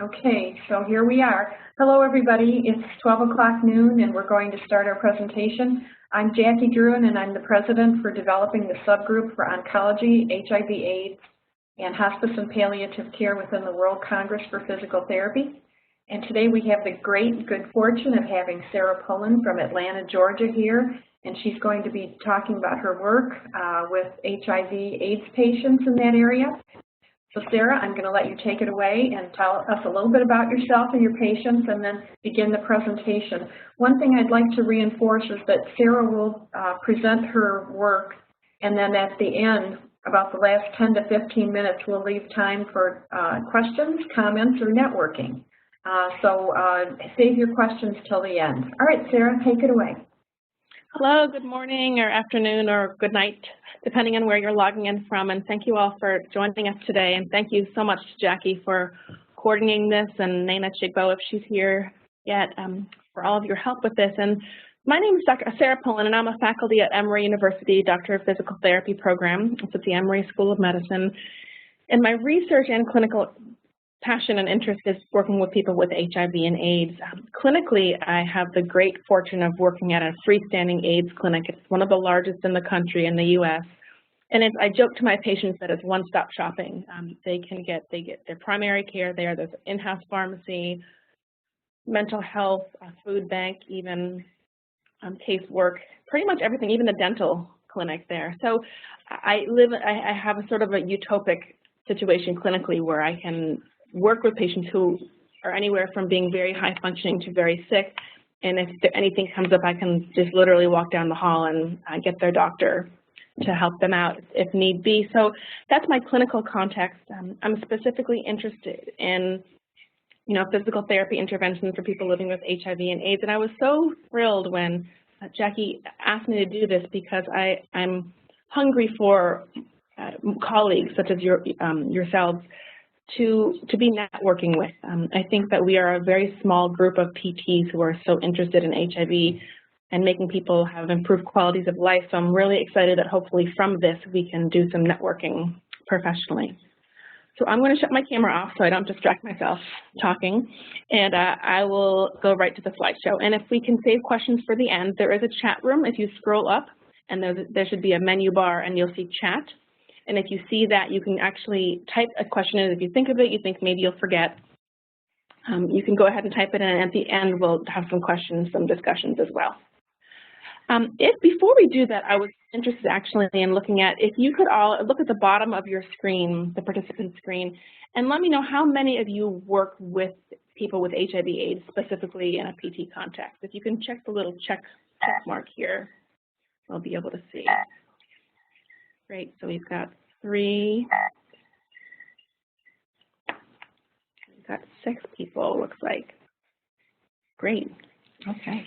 Okay, so here we are. Hello everybody, it's 12 o'clock noon and we're going to start our presentation. I'm Jackie Druin and I'm the president for developing the subgroup for oncology, HIV/AIDS, and hospice and palliative care within the World Congress for Physical Therapy. And today we have the great good fortune of having Sara Pullen from Atlanta, Georgia here, and she's going to be talking about her work with HIV/AIDS patients in that area. So Sara, I'm going to let you take it away and tell us a little bit about yourself and your patients and then begin the presentation. One thing I'd like to reinforce is that Sara will present her work, and then at the end, about the last 10 to 15 minutes, we'll leave time for questions, comments, or networking. So save your questions till the end. All right, Sara, take it away. Hello, good morning or afternoon or good night, depending on where you're logging in from. And thank you all for joining us today. And thank you so much to Jackie for coordinating this, and Naina Chigbo, if she's here yet, for all of your help with this. And my name is Dr. Sara Pullen, and I'm a faculty at Emory University Doctor of Physical Therapy program. It's at the Emory School of Medicine. And my research and clinical passion and interest is working with people with HIV and AIDS. Clinically, I have the great fortune of working at a freestanding AIDS clinic. It's one of the largest in the country in the U.S. And I joke to my patients that it's one-stop shopping. They get their primary care there. There's an in-house pharmacy, mental health, food bank, even casework, pretty much everything, even the dental clinic there. So I have a sort of a utopic situation clinically where I can work with patients who are anywhere from being very high functioning to very sick, and if anything comes up, I can just literally walk down the hall and get their doctor to help them out if need be. So that's my clinical context. I'm specifically interested in, physical therapy interventions for people living with HIV and AIDS, and I was so thrilled when Jackie asked me to do this because I'm hungry for colleagues such as yourselves to be networking with. I think that we are a very small group of PTs who are so interested in HIV and making people have improved qualities of life. So I'm really excited that hopefully from this we can do some networking professionally. So I'm going to shut my camera off so I don't distract myself talking, and I will go right to the slideshow. And if we can save questions for the end, there is a chat room. If you scroll up, and there should be a menu bar, and you'll see chat. And if you see that, you can actually type a question in. If you think of it, you think maybe you'll forget, you can go ahead and type it in, and at the end we'll have some questions, some discussions as well. Before we do that, I was interested actually in looking at, if you could all look at the bottom of your screen, the participant screen, and let me know how many of you work with people with HIV/AIDS, specifically in a PT context. If you can check the little check mark here, I'll be able to see. Great, so we've got 3. We've got 6 people, looks like. Great, okay.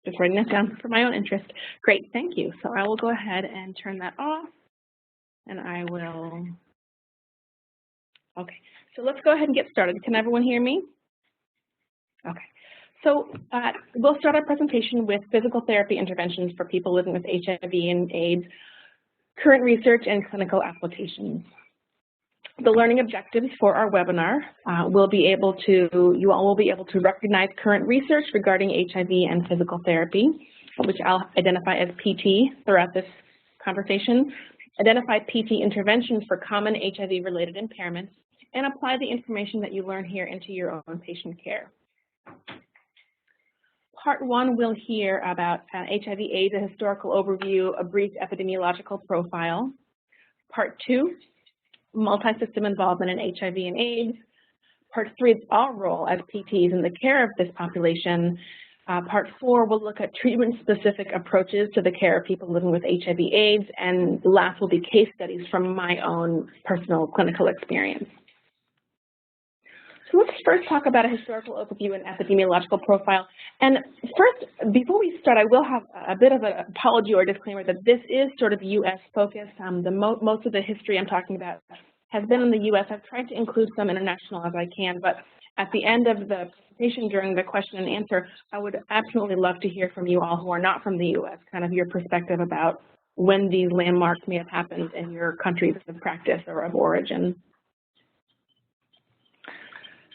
Just writing this down for my own interest. Great, thank you. So I will go ahead and turn that off, and I will, okay. So let's go ahead and get started. Can everyone hear me? Okay. So we'll start our presentation with physical therapy interventions for people living with HIV and AIDS, current research and clinical applications. The learning objectives for our webinar you all will be able to recognize current research regarding HIV and physical therapy, which I'll identify as PT throughout this conversation, identify PT interventions for common HIV-related impairments, and apply the information that you learn here into your own patient care. Part 1, we'll hear about HIV/AIDS, a historical overview, a brief epidemiological profile. Part 2, multi-system involvement in HIV and AIDS. Part 3 is our role as PTs in the care of this population. Part 4, we'll look at treatment-specific approaches to the care of people living with HIV/AIDS, and last will be case studies from my own personal clinical experience. So let's first talk about a historical overview and epidemiological profile. And first, before we start, I will have a bit of an apology or disclaimer that this is sort of U.S. focused. Most of the history I'm talking about has been in the U.S. I've tried to include some international as I can, but at the end of the presentation during the question and answer, I would absolutely love to hear from you all who are not from the U.S., kind of your perspective about when these landmarks may have happened in your countries of practice or of origin.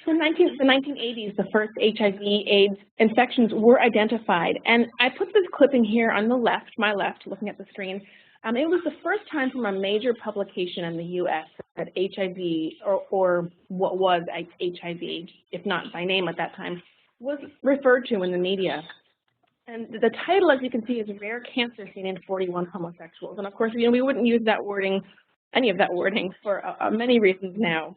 So in the 1980s, the first HIV/AIDS infections were identified. And I put this clipping here on the left, my left, looking at the screen. It was the first time from a major publication in the U.S. that HIV, or what was HIV, if not by name at that time, was referred to in the media. And the title, as you can see, is Rare Cancer Seen in 41 Homosexuals. And of course, we wouldn't use that wording, any of that wording, for many reasons now.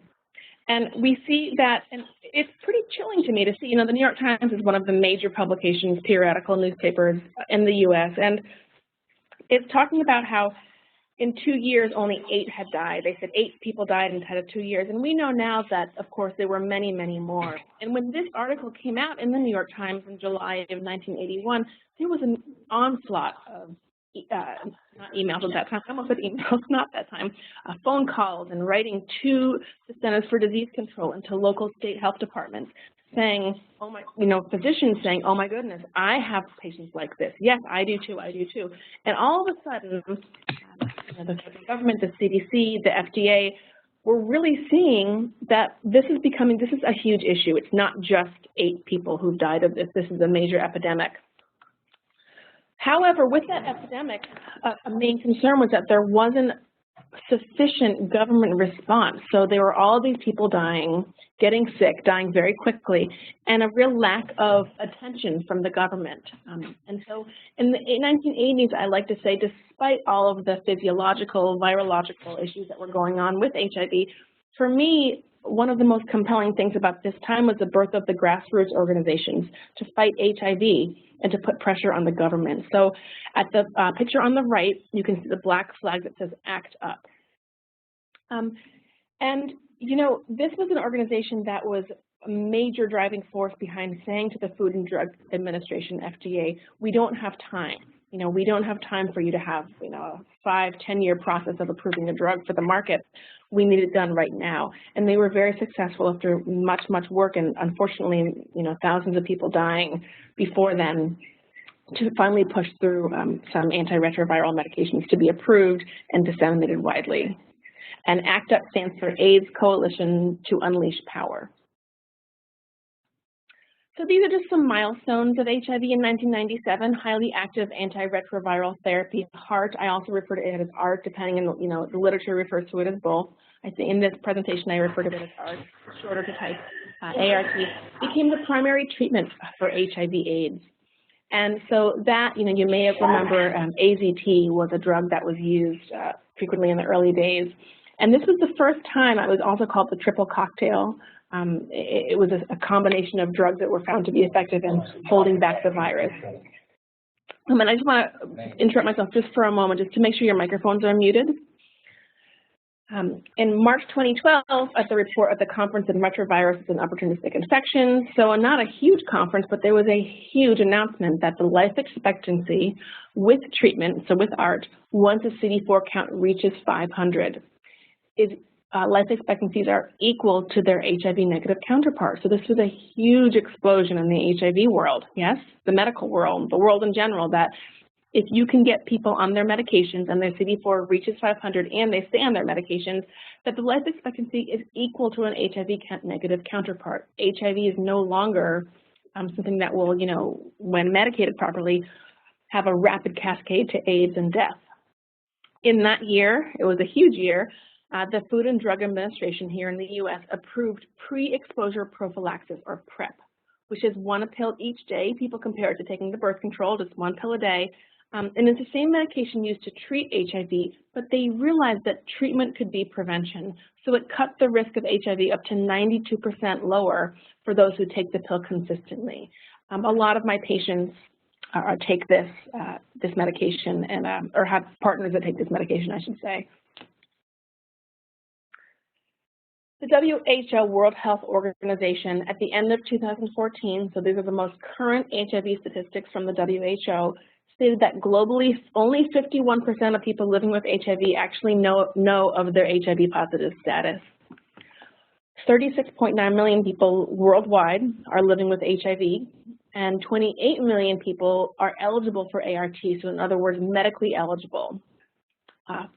And we see that, and it's pretty chilling to me to see, the New York Times is one of the major publications, periodical newspapers in the U.S., and it's talking about how in 2 years only 8 had died. They said 8 people died inside of 2 years, and we know now that, of course, there were many, many more. And when this article came out in the New York Times in July of 1981, there was an onslaught of not emails at that time, I almost said emails, not that time, phone calls and writing to the Centers for Disease Control and to local state health departments saying, oh my, physicians saying, oh my goodness, I have patients like this. Yes, I do too, I do too. And all of a sudden, the government, the CDC, the FDA, we're really seeing that this is a huge issue. It's not just 8 people who've died of this. This is a major epidemic. However, with that epidemic, a main concern was that there wasn't sufficient government response. So there were all these people dying, getting sick, dying very quickly, and a real lack of attention from the government. And so in the 1980s, I like to say, despite all of the physiological, virological issues that were going on with HIV, for me, one of the most compelling things about this time was the birth of the grassroots organizations to fight HIV and to put pressure on the government. So at the picture on the right, you can see the black flag that says ACT UP. This was an organization that was a major driving force behind saying to the Food and Drug Administration, FDA, we don't have time. We don't have time for you to have, a 5-10-year process of approving a drug for the market. We need it done right now. And they were very successful after much, much work, and unfortunately, thousands of people dying before then, to finally push through some antiretroviral medications to be approved and disseminated widely. And ACT UP stands for AIDS Coalition to Unleash Power. So these are just some milestones of HIV in 1997, highly active antiretroviral therapy, HAART. I also refer to it as ART, depending on, the literature refers to it as both. I say in this presentation, I refer to it as ART, shorter to type ART, became the primary treatment for HIV/AIDS. And so that, you may remember AZT was a drug that was used frequently in the early days. And this was the first time it was also called the triple cocktail. It was a combination of drugs that were found to be effective in holding back the virus. And I just want to interrupt myself just for a moment, just to make sure your microphones are muted. In March 2012, at the report at the Conference on Retroviruses and Opportunistic Infections, so not a huge conference, but there was a huge announcement that the life expectancy with treatment, so with ART, once a CD4 count reaches 500, life expectancies are equal to their HIV-negative counterparts. So this was a huge explosion in the HIV world, yes, the medical world, the world in general, that if you can get people on their medications and their CD4 reaches 500 and they stay on their medications, that the life expectancy is equal to an HIV-negative counterpart. HIV is no longer something that will, when medicated properly, have a rapid cascade to AIDS and death. In that year, it was a huge year, the Food and Drug Administration here in the U.S. approved pre-exposure prophylaxis, or PrEP, which is 1 pill each day. People compare it to taking the birth control, just 1 pill a day. And it's the same medication used to treat HIV, but they realized that treatment could be prevention. So it cut the risk of HIV up to 92% lower for those who take the pill consistently. A lot of my patients take this medication, and or have partners that take this medication, I should say. The WHO, World Health Organization, at the end of 2014, so these are the most current HIV statistics from the WHO, stated that globally only 51% of people living with HIV actually know of their HIV positive status. 36.9 million people worldwide are living with HIV, and 28 million people are eligible for ART, so in other words, medically eligible.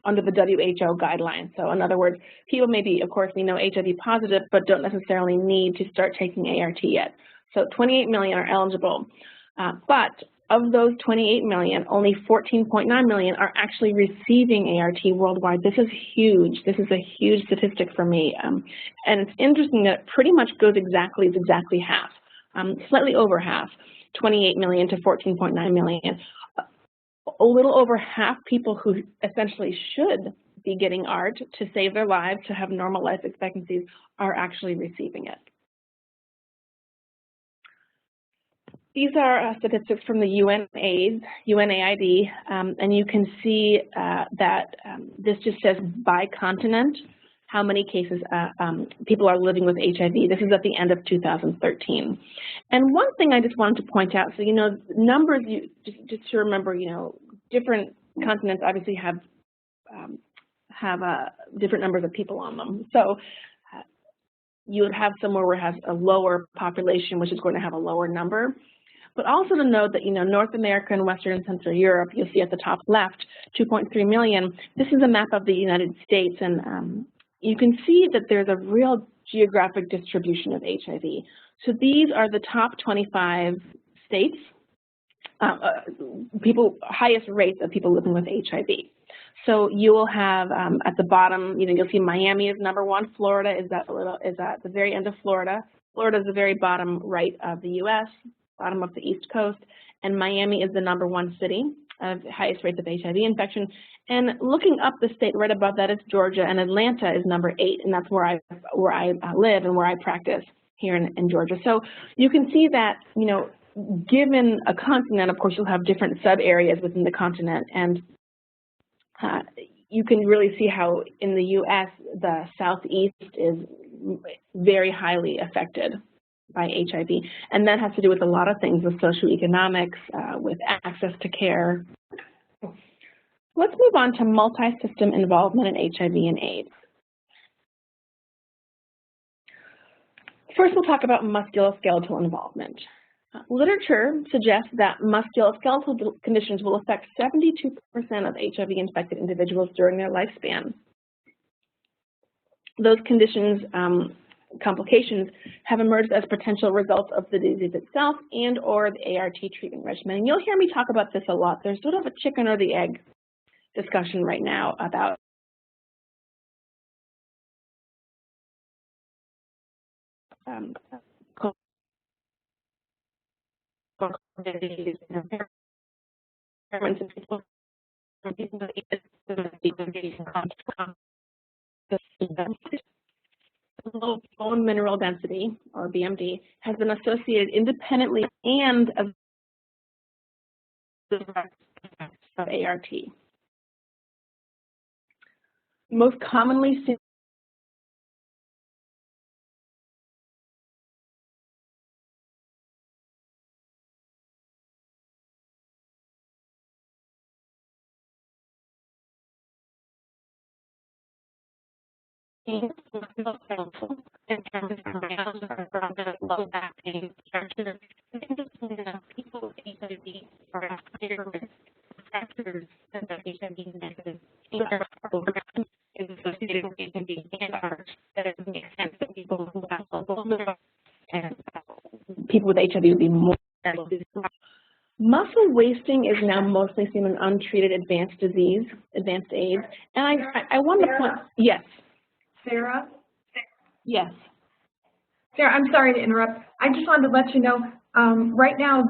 under the WHO guidelines. So in other words, people may be, of course, we know HIV positive, but don't necessarily need to start taking ART yet. So 28 million are eligible, but of those 28 million, only 14.9 million are actually receiving ART worldwide. This is huge. This is a huge statistic for me. And it's interesting that it pretty much goes exactly, it's exactly half, slightly over half, 28 million to 14.9 million. A little over half people who essentially should be getting ART to save their lives, to have normal life expectancies, are actually receiving it. These are statistics from the UNAID, and you can see that this just says by continent how many cases people are living with HIV. This is at the end of 2013. And one thing I just wanted to point out, so numbers, just to remember, different continents obviously have different numbers of people on them. So you would have somewhere where it has a lower population, which is going to have a lower number. But also to note that, North America and Western and Central Europe, you'll see at the top left, 2.3 million. This is a map of the United States, and you can see that there's a real geographic distribution of HIV. So these are the top 25 states, highest rates of people living with HIV. So you will have at the bottom, you'll see Miami is #1. Florida is at the very end of Florida. Florida is the very bottom right of the U.S., bottom of the East Coast, and Miami is the #1 city of highest rates of HIV infection. And looking up the state right above that is Georgia, and Atlanta is #8, and that's where I live and where I practice here in Georgia. So you can see that, given a continent, of course, you'll have different sub areas within the continent, and you can really see how in the U.S. the Southeast is very highly affected by HIV, and that has to do with a lot of things, with socioeconomics, with access to care. Let's move on to multi-system involvement in HIV and AIDS. First, we'll talk about musculoskeletal involvement. Literature suggests that musculoskeletal conditions will affect 72% of HIV-infected individuals during their lifespan. Those conditions, complications, have emerged as potential results of the disease itself and or the ART treatment regimen. And you'll hear me talk about this a lot. There's sort of a chicken or the egg discussion right now about low bone mineral density, or BMD, has been associated independently and as the of ART. Most commonly seen and low back pain, fractures. People with HIV are at higher risk of fractures than the HIV negative. Is associated with HIV and ART. That it makes sense that people who have low mineral and people with HIV would be more. Muscle wasting is now mostly seen in untreated advanced disease, advanced AIDS. And I want to point, yes. Sarah? Yes. Sarah, I'm sorry to interrupt. I just wanted to let you know, right now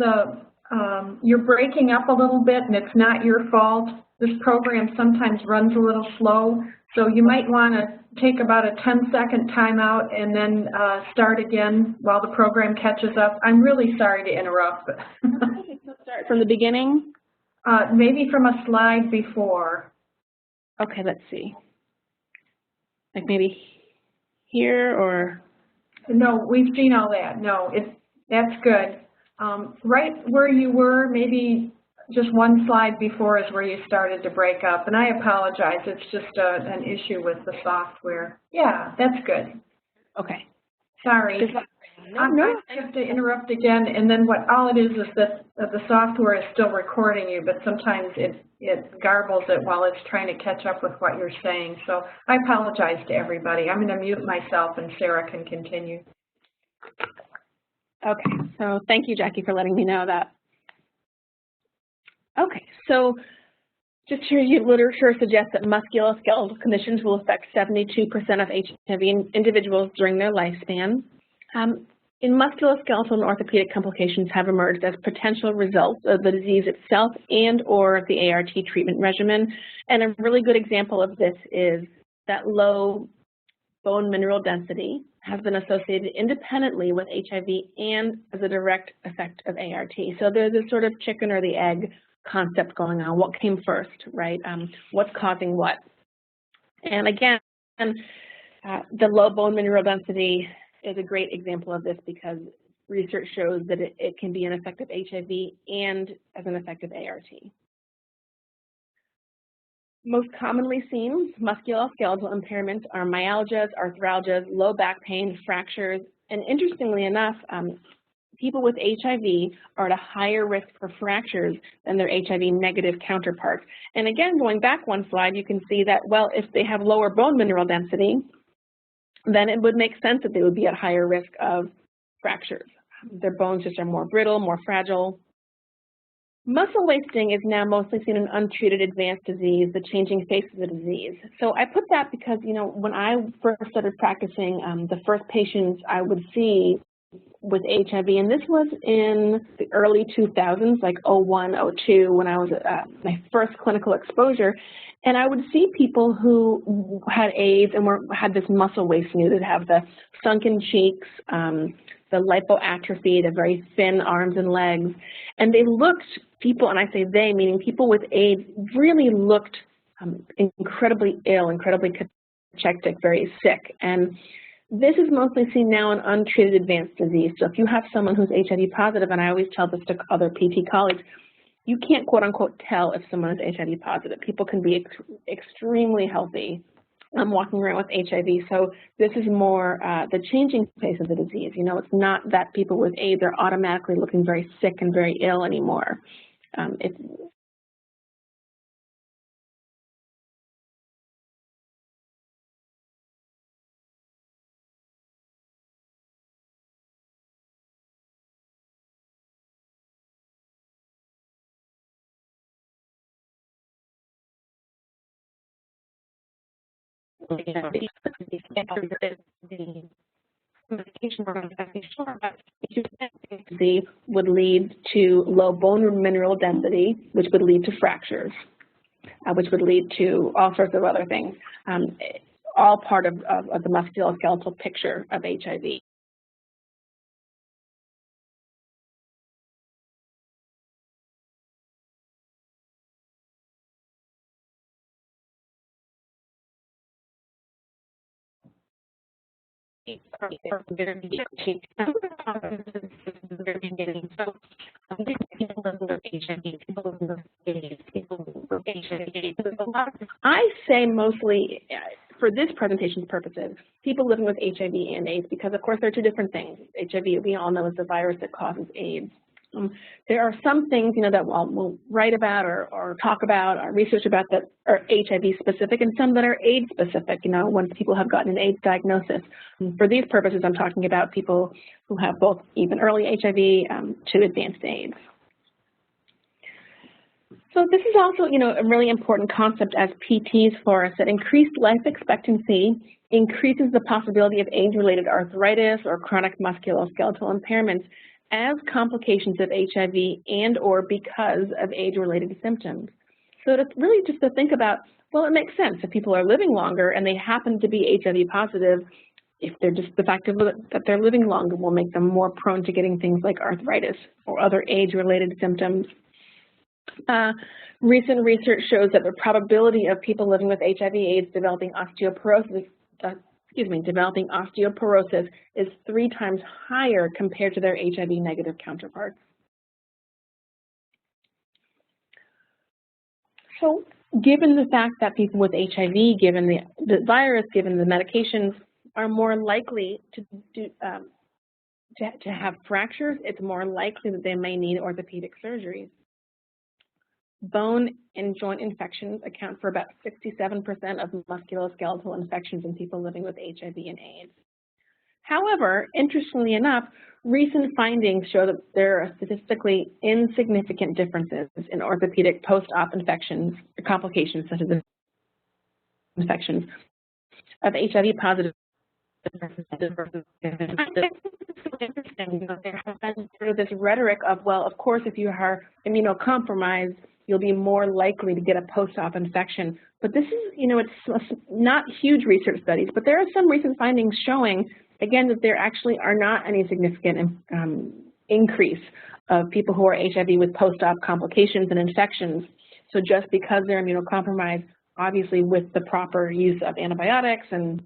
you're breaking up a little bit, and it's not your fault. This program sometimes runs a little slow, so you might want to take about a 10-second timeout and then start again while the program catches up. I'm really sorry to interrupt. Start from the beginning? Maybe from a slide before. Okay, let's see. Like maybe here or? No, we've seen all that. No, that's good. Right where you were, maybe just one slide before is where you started to break up. And I apologize. It's just an issue with the software. Yeah, that's good. Okay. Sorry. I'm going to have to interrupt again. And then all it is that the software is still recording you, but sometimes it garbles it while it's trying to catch up with what you're saying. So I apologize to everybody. I'm going to mute myself and Sara can continue. Okay, so thank you, Jackie, for letting me know that. Okay, so just to review, literature suggests that musculoskeletal conditions will affect 72% of HIV individuals during their lifespan. In musculoskeletal and orthopedic complications have emerged as potential results of the disease itself and or the ART treatment regimen. And a really good example of this is that low bone mineral density has been associated independently with HIV and as a direct effect of ART. So there's this sort of chicken or the egg concept going on. What came first, right? What's causing what? And again, the low bone mineral density is a great example of this because research shows that it can be an effect of HIV and as an effect of ART. Most commonly seen musculoskeletal impairments are myalgias, arthralgias, low back pain, fractures, and interestingly enough, people with HIV are at a higher risk for fractures than their HIV negative counterparts. And again, going back one slide, you can see that, well, if they have lower bone mineral density, then it would make sense that they would be at higher risk of fractures. Their bones just are more brittle, more fragile. Muscle wasting is now mostly seen in untreated advanced disease, the changing face of the disease. So I put that because, you know, when I first started practicing, the first patients I would see with HIV, and this was in the early 2000s, like 01, 02, when I was my first clinical exposure, and I would see people who had AIDS and had this muscle wasting. They'd have the sunken cheeks, the lipoatrophy, the very thin arms and legs, and they looked, people, and I say they, meaning people with AIDS, really looked incredibly ill, incredibly cachectic, very sick. And this is mostly seen now in untreated advanced disease. So if you have someone who's HIV positive, and I always tell this to other PT colleagues, you can't quote unquote tell if someone is HIV positive. People can be extremely healthy walking around with HIV. So this is more the changing face of the disease. You know, it's not that people with AIDS are automatically looking very sick and very ill anymore. Would lead to low bone mineral density, which would lead to fractures, which would lead to all sorts of other things, all part of the musculoskeletal picture of HIV. I say mostly, for this presentation's purposes, people living with HIV and AIDS, because of course they're two different things. HIV, we all know, is the virus that causes AIDS. There are some things, you know, that we'll write about or talk about or research about that are HIV specific, and some that are AIDS specific, you know, when people have gotten an AIDS diagnosis. For these purposes, I'm talking about people who have both even early HIV to advanced AIDS. So this is also, you know, a really important concept as PTs for us, that increased life expectancy increases the possibility of age-related arthritis or chronic musculoskeletal impairments as complications of HIV and or because of age-related symptoms. So to really just to think about, well, it makes sense if people are living longer and they happen to be HIV positive, if they're just the fact that they're living longer will make them more prone to getting things like arthritis or other age-related symptoms. Recent research shows that the probability of people living with HIV/AIDS developing osteoporosis is 3 times higher compared to their HIV negative counterparts. So given the fact that people with HIV, given the virus, given the medications, are more likely to have fractures, it's more likely that they may need orthopedic surgeries. bone and joint infections account for about 67% of musculoskeletal infections in people living with HIV and AIDS. However, interestingly enough, recent findings show that there are statistically insignificant differences in orthopedic post-op infections, complications such as infections of HIV-positive. I think it's interesting that there has been sort of this rhetoric of, well, of course, if you are immunocompromised, you'll be more likely to get a post-op infection. But this is, it's not huge research studies, but there are some recent findings showing, again, that there actually are not any significant increase of people who are HIV with post-op complications and infections. So just because they're immunocompromised, obviously with the proper use of antibiotics and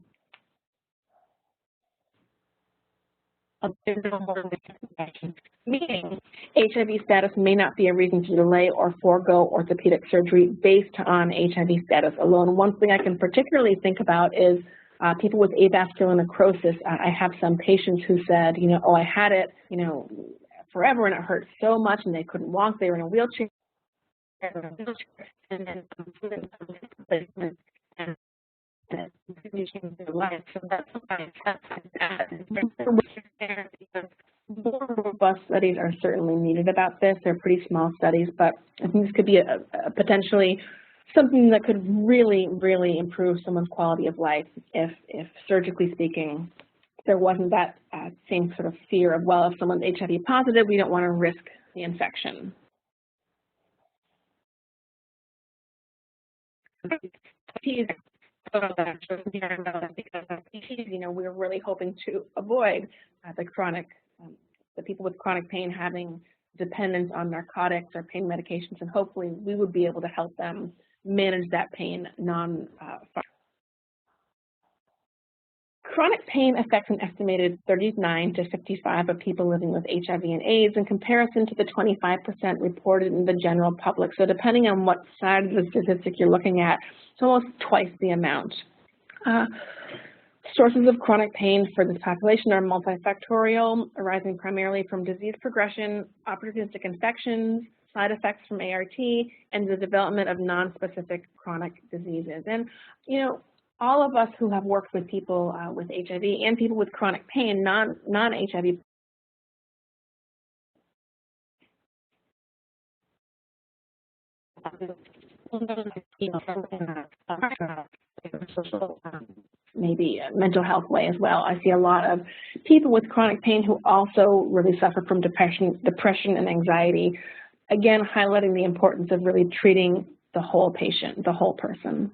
meaning HIV status may not be a reason to delay or forego orthopedic surgery based on HIV status alone. One thing I can particularly think about is people with avascular necrosis. I have some patients who said, oh, I had it, forever and it hurt so much and they couldn't walk. They were in a wheelchair, and then replacement and changed their life. So that's sometimes more robust studies are certainly needed about this. They're pretty small studies, but I think this could be a potentially something that could really, really improve someone's quality of life if surgically speaking, there wasn't that same sort of fear of, well, if someone's HIV positive, we don't want to risk the infection. We're really hoping to avoid the people with chronic pain having dependence on narcotics or pain medications, and hopefully we would be able to help them manage that pain Chronic pain affects an estimated 39 to 55 of people living with HIV and AIDS in comparison to the 25% reported in the general public. So depending on what side of the statistic you're looking at, it's almost twice the amount. Sources of chronic pain for this population are multifactorial, arising primarily from disease progression, opportunistic infections, side effects from ART, and the development of non-specific chronic diseases. And, all of us who have worked with people with HIV and people with chronic pain, non-HIV maybe a mental health way as well. I see a lot of people with chronic pain who also really suffer from depression and anxiety, again, highlighting the importance of really treating the whole patient, the whole person.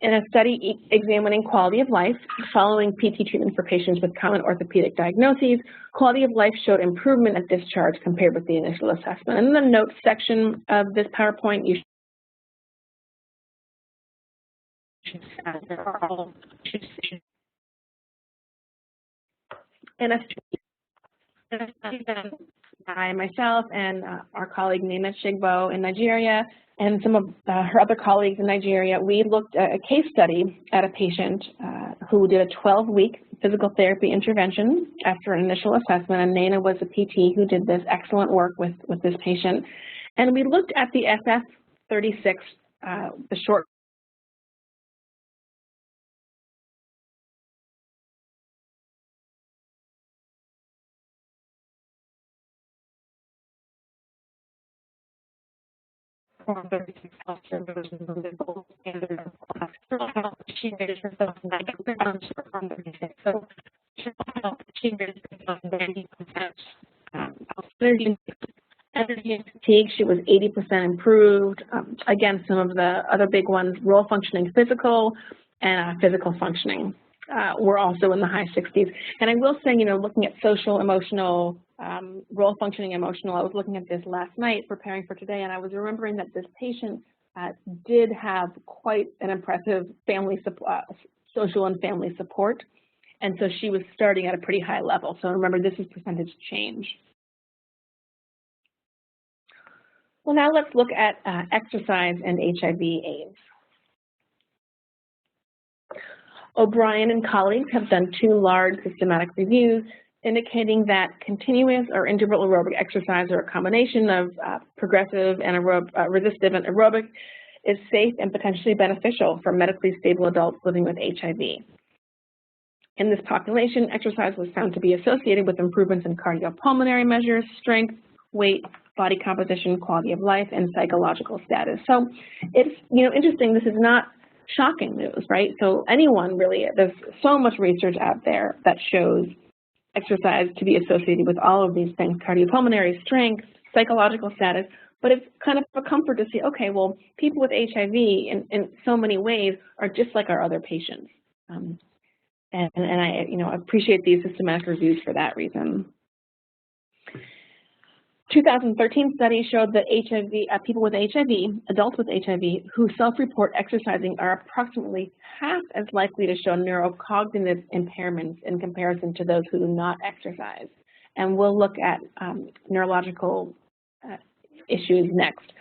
In a study examining quality of life following PT treatment for patients with common orthopedic diagnoses, quality of life showed improvement at discharge compared with the initial assessment. And in the notes section of this PowerPoint, you in a study done by myself and our colleague Nina Shigbo in Nigeria and some of her other colleagues in Nigeria, we looked at a case study at a patient who did a 12-week physical therapy intervention after an initial assessment, and Nina was a PT who did this excellent work with this patient. And we looked at the SF-36, the short energy and fatigue, she was 80% improved. Again, some of the other big ones, role functioning physical and physical functioning were also in the high 60s. And I will say, looking at social, emotional, role functioning, emotional, I was looking at this last night preparing for today, and I was remembering that this patient did have quite an impressive family social and family support. And so she was starting at a pretty high level. So remember, this is percentage change. Well, now let's look at exercise and HIV/AIDS. O'Brien and colleagues have done 2 large systematic reviews indicating that continuous or interval aerobic exercise or a combination of progressive and resistive and aerobic is safe and potentially beneficial for medically stable adults living with HIV. In this population, exercise was found to be associated with improvements in cardiopulmonary measures, strength, weight, body composition, quality of life, and psychological status. So it's interesting. This is not shocking news, right? So anyone really, there's so much research out there that shows exercise to be associated with all of these things: cardiopulmonary, strength, psychological status. But it's kind of a comfort to see, okay, well, people with HIV in so many ways are just like our other patients. And I appreciate these systematic reviews for that reason. 2013 study showed that people with HIV, adults with HIV, who self-report exercising are approximately half as likely to show neurocognitive impairments in comparison to those who do not exercise. And we'll look at neurological issues next.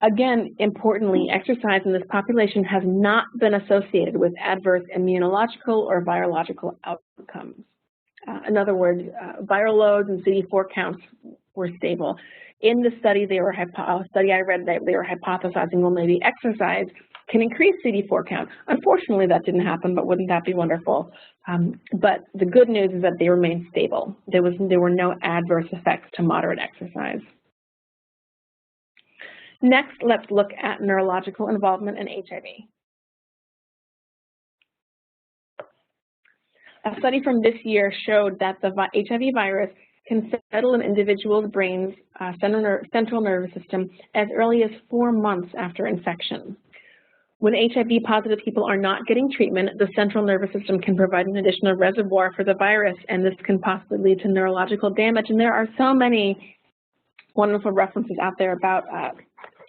Again, importantly, exercise in this population has not been associated with adverse immunological or virological outcomes. In other words, viral loads and CD4 counts were stable. In the study, they were hypothesizing, well, maybe exercise can increase CD4 count. Unfortunately, that didn't happen, but wouldn't that be wonderful? But the good news is that they remained stable. There were no adverse effects to moderate exercise. Next, let's look at neurological involvement in HIV. A study from this year showed that the HIV virus can settle in individuals' brains, central nervous system, as early as 4 months after infection. When HIV-positive people are not getting treatment, the central nervous system can provide an additional reservoir for the virus, and this can possibly lead to neurological damage. And there are so many wonderful references out there about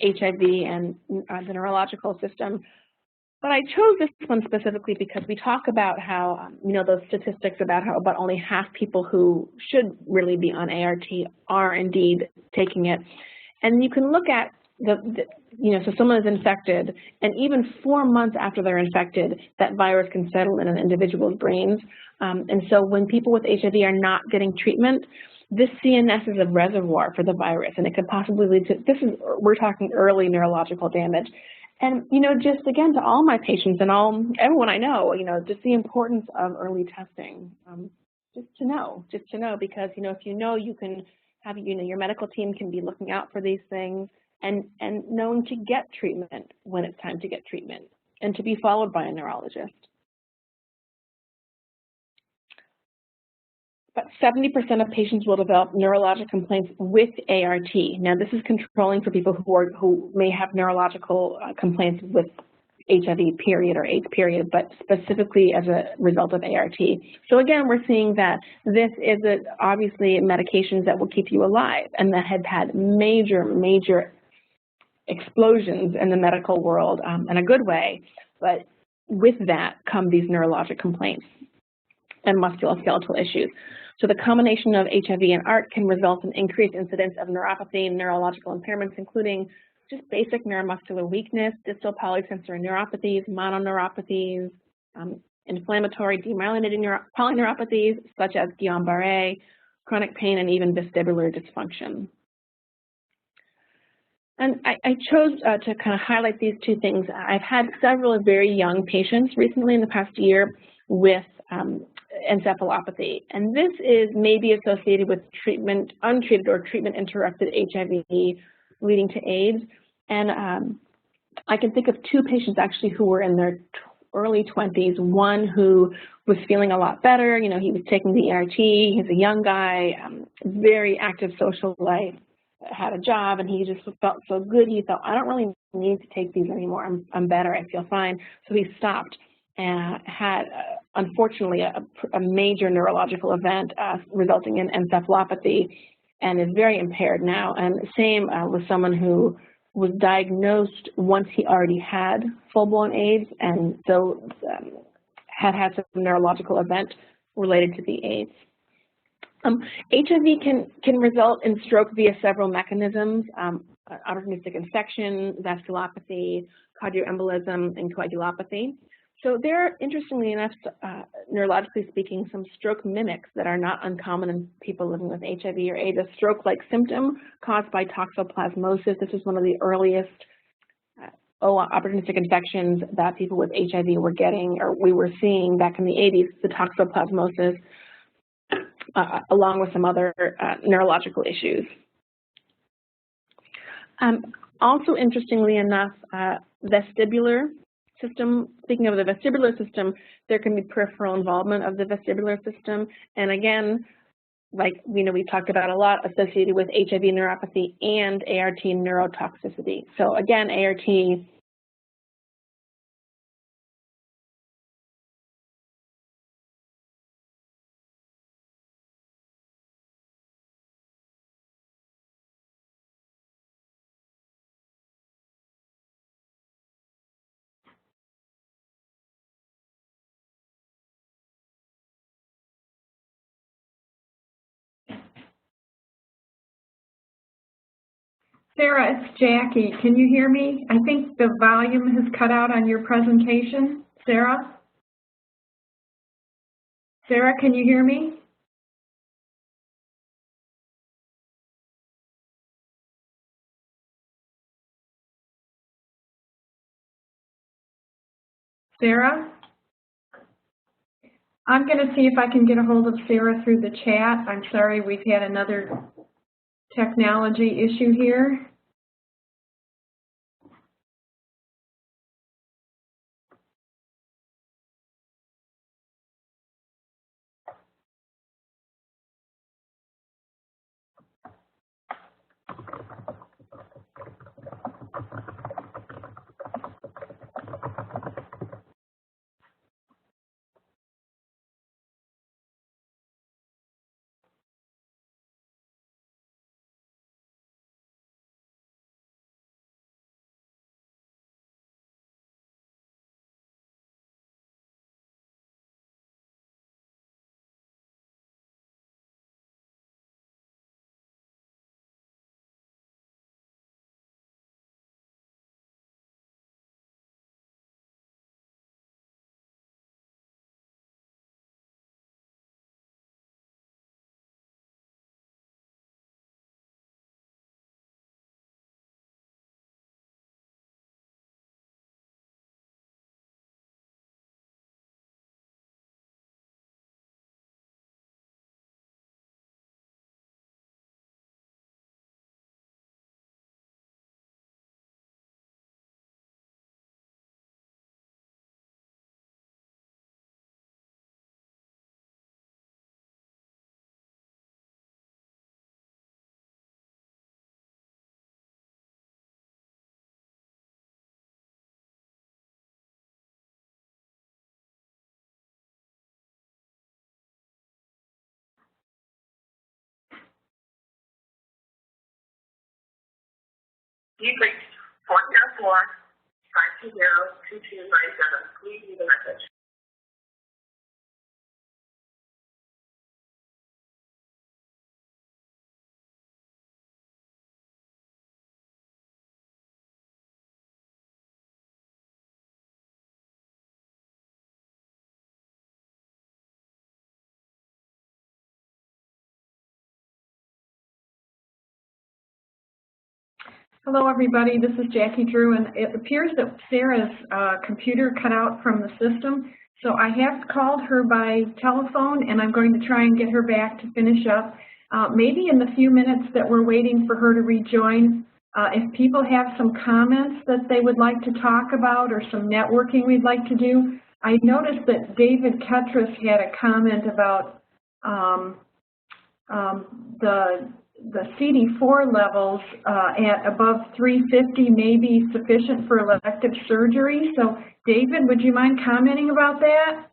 HIV and the neurological system. But I chose this one specifically because we talk about how, those statistics about how about only half people who should really be on ART are indeed taking it. And you can look at so someone is infected, and even 4 months after they're infected, that virus can settle in an individual's brains. And so when people with HIV are not getting treatment, this CNS is a reservoir for the virus, and it could possibly lead to, we're talking early neurological damage. And, just again, to all my patients and everyone I know, just the importance of early testing, just to know, because, if you can have, your medical team can be looking out for these things and knowing to get treatment when it's time to get treatment and to be followed by a neurologist. About 70% of patients will develop neurologic complaints with ART. Now, this is controlling for people who may have neurological complaints with HIV period or AIDS period, but specifically as a result of ART. So again, we're seeing that this is obviously medications that will keep you alive and that have had major explosions in the medical world in a good way, but with that come these neurologic complaints and musculoskeletal issues. So the combination of HIV and ART can result in increased incidence of neuropathy and neurological impairments, including just basic neuromuscular weakness, distal polysensory neuropathies, mononeuropathies, inflammatory demyelinating polyneuropathies such as Guillain-Barré, chronic pain, and even vestibular dysfunction. And I chose to kind of highlight these two things. I've had several very young patients recently in the past year with encephalopathy, and this is maybe associated with treatment, untreated or treatment-interrupted HIV leading to AIDS. And I can think of 2 patients actually who were in their early 20s. One who was feeling a lot better. He was taking the ART. He's a young guy, very active social life, had a job, and he just felt so good. He thought, I don't really need to take these anymore. I'm better. I feel fine. So he stopped and had, unfortunately, a major neurological event resulting in encephalopathy and is very impaired now. And same with someone who was diagnosed once he already had full-blown AIDS, and so had some neurological event related to the AIDS. HIV can result in stroke via several mechanisms: opportunistic infection, vasculopathy, cardioembolism, and coagulopathy. So there are, interestingly enough, neurologically speaking, some stroke mimics that are not uncommon in people living with HIV or AIDS. A stroke-like symptom caused by toxoplasmosis. This is one of the earliest opportunistic infections that people with HIV were getting, or we were seeing back in the 80s, the toxoplasmosis, along with some other neurological issues. Also, interestingly enough, vestibular system, speaking of the vestibular system, there can be peripheral involvement of the vestibular system. And again, like we talked about a lot, associated with HIV neuropathy and ART neurotoxicity. So again, ART Sarah, it's Jackie. Can you hear me? I think the volume has cut out on your presentation. Sarah? Sarah, can you hear me? Sarah? I'm going to see if I can get a hold of Sarah through the chat. I'm sorry, we've had another technology issue here. You've reached 404-520-2297. Please leave a message. Hello, everybody. This is Jackie Drew, and it appears that Sarah's computer cut out from the system. So I have called her by telephone, and I'm going to try and get her back to finish up. Maybe in the few minutes that we're waiting for her to rejoin, if people have some comments that they would like to talk about or some networking we'd like to do. I noticed that David Ketras had a comment about the CD4 levels at above 350 may be sufficient for elective surgery. So, David, would you mind commenting about that?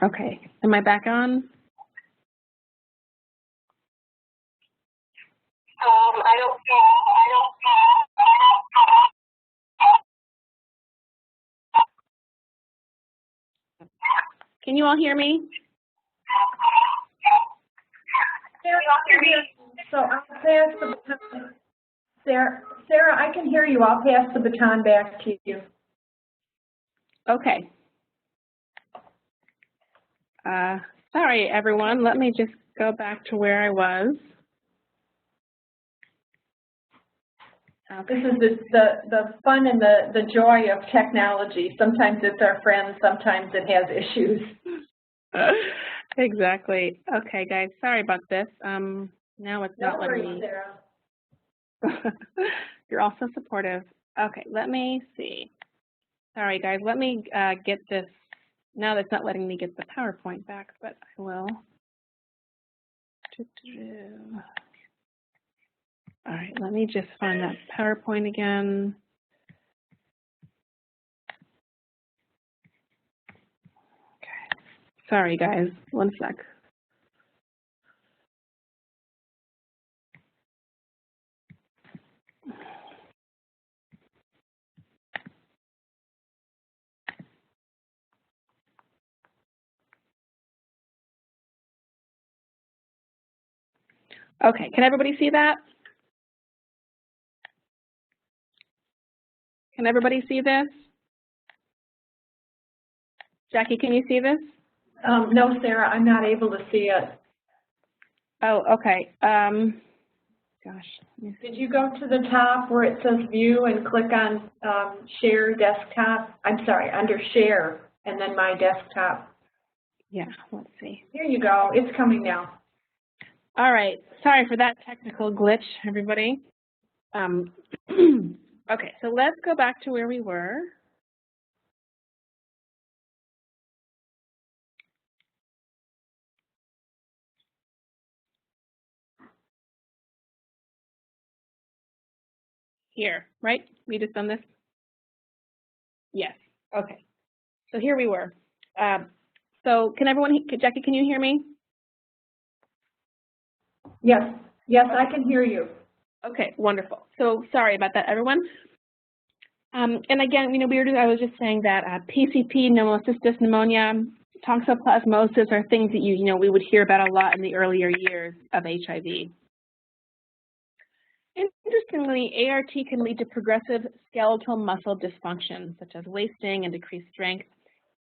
Okay, am I back on? I don't see. Can you all hear me? So I'll pass the baton. Sarah, I can hear you. I'll pass the baton back to you. Okay. Sorry, everyone. Let me just go back to where I was. This is the fun and the joy of technology. Sometimes it's our friend, sometimes it has issues. Exactly. Okay, guys. Sorry about this. Now it's not letting me. Sarah. You're also supportive. Okay, let me see. Sorry, guys. Let me get this. Now that's not letting me get the PowerPoint back, but I will. All right, let me just find that PowerPoint again. Okay. Sorry, guys. One sec. Okay, can everybody see that? Can everybody see this? Jackie, can you see this? No, Sarah, I'm not able to see it. Oh, okay. Gosh. Did you go to the top where it says View and click on Share Desktop? I'm sorry, under Share and then My Desktop. Yeah, let's see. Here you go. It's coming now. All right. Sorry for that technical glitch, everybody. Okay, so let's go back to where we were. Here, right? We just done this? Yes. Okay. So here we were. So can everyone, Jackie, can you hear me? Yes. Yes, I can hear you. Okay, wonderful. So sorry about that, everyone. And again, I was just saying that PCP, pneumocystis pneumonia, toxoplasmosis are things that we would hear about a lot in the earlier years of HIV. Interestingly, ART can lead to progressive skeletal muscle dysfunction, such as wasting and decreased strength.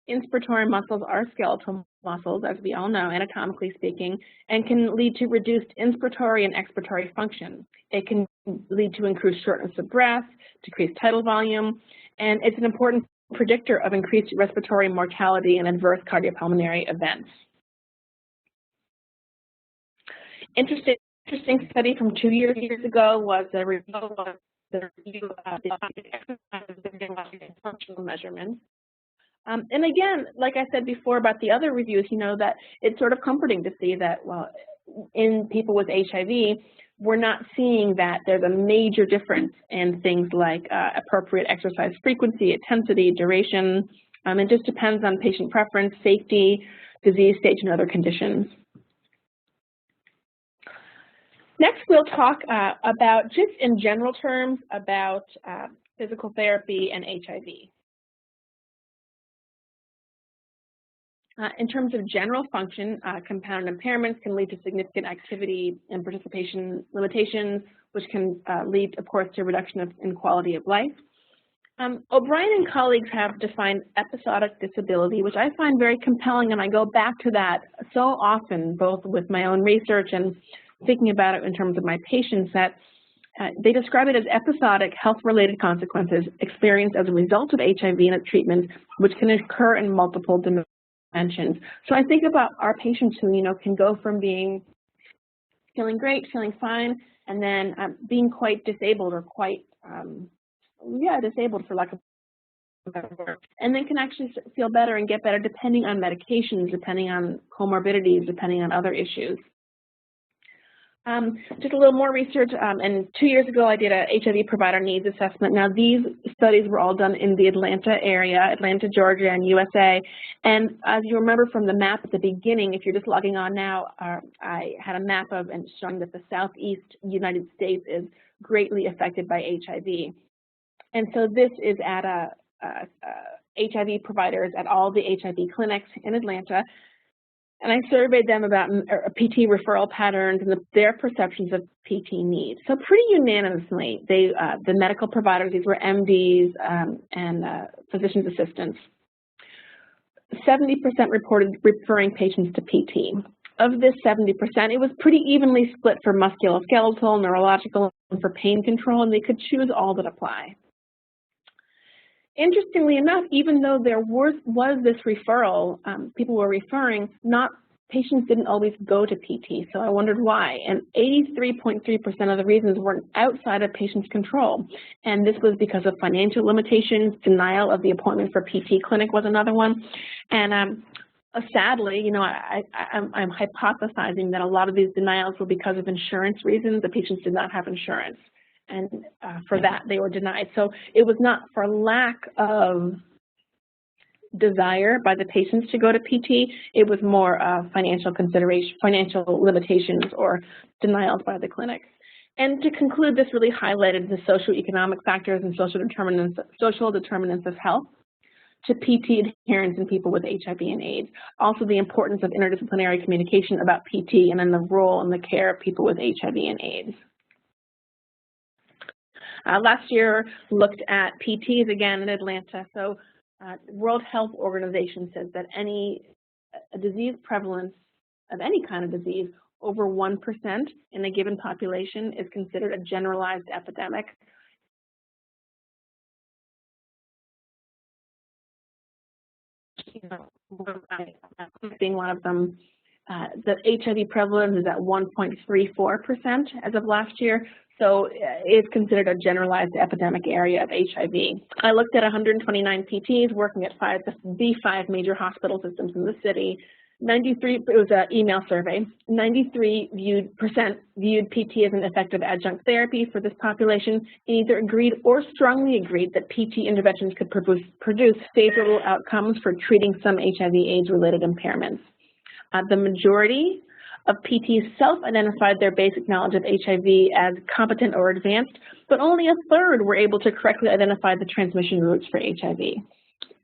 Inspiratory muscles are skeletal muscles, as we all know, anatomically speaking, and can lead to reduced inspiratory and expiratory function. It can lead to increased shortness of breath, decreased tidal volume, and it's an important predictor of increased respiratory mortality and adverse cardiopulmonary events. Interesting study from 2 years ago was the review of the exercise and functional measurements. And again, like I said before about the other reviews, that it's sort of comforting to see that, well, in people with HIV, we're not seeing that there's a major difference in things like appropriate exercise frequency, intensity, duration. It just depends on patient preference, safety, disease stage, and other conditions. Next, we'll talk about, just in general terms, about physical therapy and HIV. In terms of general function, compound impairments can lead to significant activity and participation limitations, which can lead, of course, to a reduction in quality of life. O'Brien and colleagues have defined episodic disability, which I find very compelling, and I go back to that so often, both with my own research and thinking about it in terms of my patients, that they describe it as episodic health-related consequences experienced as a result of HIV and its treatment, which can occur in multiple dimensions. So I think about our patients who, can go from feeling great, feeling fine, and then being quite disabled or quite, disabled for lack of a better word, and then can actually feel better and get better depending on medications, depending on comorbidities, depending on other issues. Just a little more research, and 2 years ago I did a HIV provider needs assessment. Now these studies were all done in the Atlanta area, Atlanta, Georgia, and USA. And as you remember from the map at the beginning, if you're just logging on now, I had a map of and showing that the Southeast United States is greatly affected by HIV. And so this is at HIV providers at all the HIV clinics in Atlanta. And I surveyed them about PT referral patterns and their perceptions of PT needs. So pretty unanimously, the medical providers, these were MDs and physician's assistants, 70% reported referring patients to PT. Of this 70%, it was pretty evenly split for musculoskeletal, neurological, and for pain control, and they could choose all that apply. Interestingly enough, even though there was this referral, people were referring, patients didn't always go to PT, so I wondered why. And 83.3% of the reasons were outside of patient's control. And this was because of financial limitations, denial of the appointment for PT clinic was another one. And sadly, you know, I'm hypothesizing that a lot of these denials were because of insurance reasons. The patients did not have insurance. And for that, they were denied. So it was not for lack of desire by the patients to go to PT. It was more financial consideration, financial limitations, or denials by the clinic. And to conclude, this really highlighted the socioeconomic factors and social determinants of health to PT adherence in people with HIV and AIDS. Also, the importance of interdisciplinary communication about PT and then the role in the care of people with HIV and AIDS. Last year looked at PTs again in Atlanta. So World Health Organization says that a disease prevalence of any kind of disease over 1% in a given population is considered a generalized epidemic. You know, being one of them, the HIV prevalence is at 1.34% as of last year. So it's considered a generalized epidemic area of HIV. I looked at 129 PTs working at the 5 major hospital systems in the city. 93, it was an email survey, 93% viewed PT as an effective adjunct therapy for this population, and either agreed or strongly agreed that PT interventions could produce favorable outcomes for treating some HIV/AIDS-related impairments. The majority of PTs self-identified their basic knowledge of HIV as competent or advanced, but only a third were able to correctly identify the transmission routes for HIV.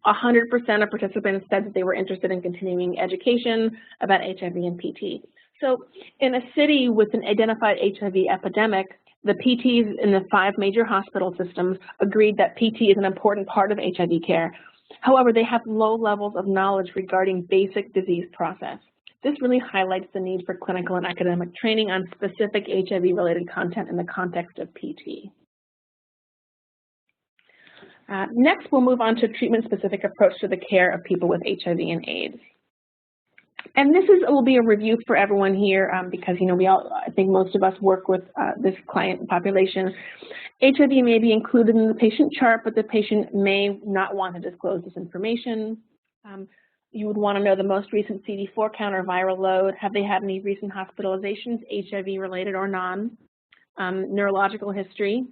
100% of participants said that they were interested in continuing education about HIV and PT. So in a city with an identified HIV epidemic, the PTs in the 5 major hospital systems agreed that PT is an important part of HIV care. However, they have low levels of knowledge regarding basic disease process. This really highlights the need for clinical and academic training on specific HIV-related content in the context of PT. Next, we'll move on to treatment-specific approach to the care of people with HIV and AIDS. And this will be a review for everyone here because, you know, I think most of us work with this client population. HIV may be included in the patient chart, but the patient may not want to disclose this information. You would want to know the most recent CD4 count or viral load. Have they had any recent hospitalizations, HIV-related or non? Neurological history,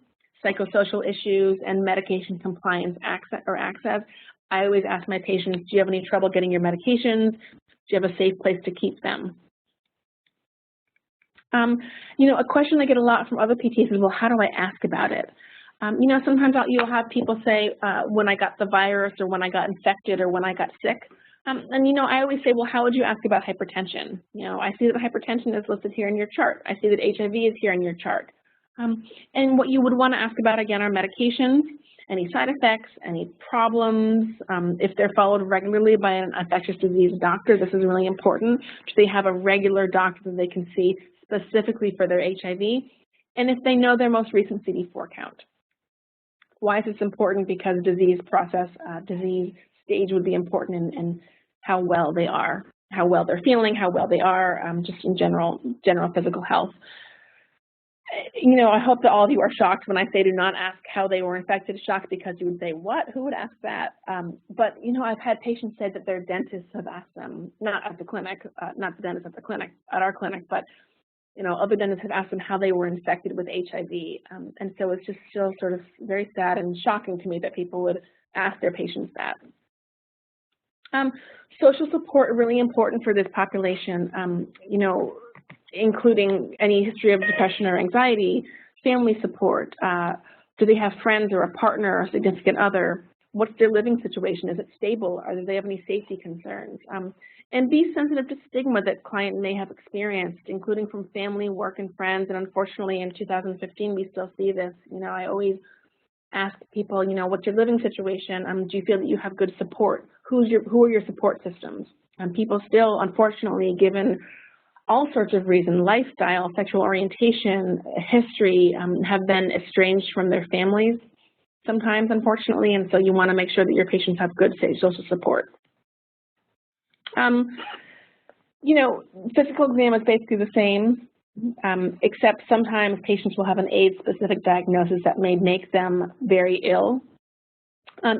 psychosocial issues, and medication compliance access. I always ask my patients, do you have any trouble getting your medications? Do you have a safe place to keep them? You know, a question I get a lot from other PTs is, well, how do I ask about it? You know, sometimes you'll have people say, when I got the virus, or when I got infected, or when I got sick. And, you know, I always say, well, how would you ask about hypertension? You know, I see that hypertension is listed here in your chart. I see that HIV is here in your chart. And what you would want to ask about, again, are medications, any side effects, any problems, if they're followed regularly by an infectious disease doctor. This is really important. Do they have a regular doctor that they can see specifically for their HIV? And if they know their most recent CD4 count. Why is this important? Because disease process, disease stage would be important in how well they are, how well they're feeling, how well they are, just in general physical health. You know, I hope that all of you are shocked when I say do not ask how they were infected. Shocked because you would say, what? Who would ask that? But, you know, I've had patients say that their dentists have asked them, not at the clinic, not the dentist at the clinic, at our clinic, but other dentists have asked them how they were infected with HIV. And so it's just still sort of very sad and shocking to me that people would ask their patients that. Social support, really important for this population, including any history of depression or anxiety, family support. Do they have friends or a partner or a significant other? What's their living situation? Is it stable? Or do they have any safety concerns? And be sensitive to stigma that client may have experienced, including from family, work, and friends. And unfortunately, in 2015, we still see this. I always ask people, what's your living situation? Do you feel that you have good support? Who are your support systems? And people still, unfortunately, given all sorts of reasons, lifestyle, sexual orientation, history, have been estranged from their families sometimes, unfortunately, and so you want to make sure that your patients have good social support. Physical exam is basically the same, except sometimes patients will have an AIDS-specific diagnosis that may make them very ill.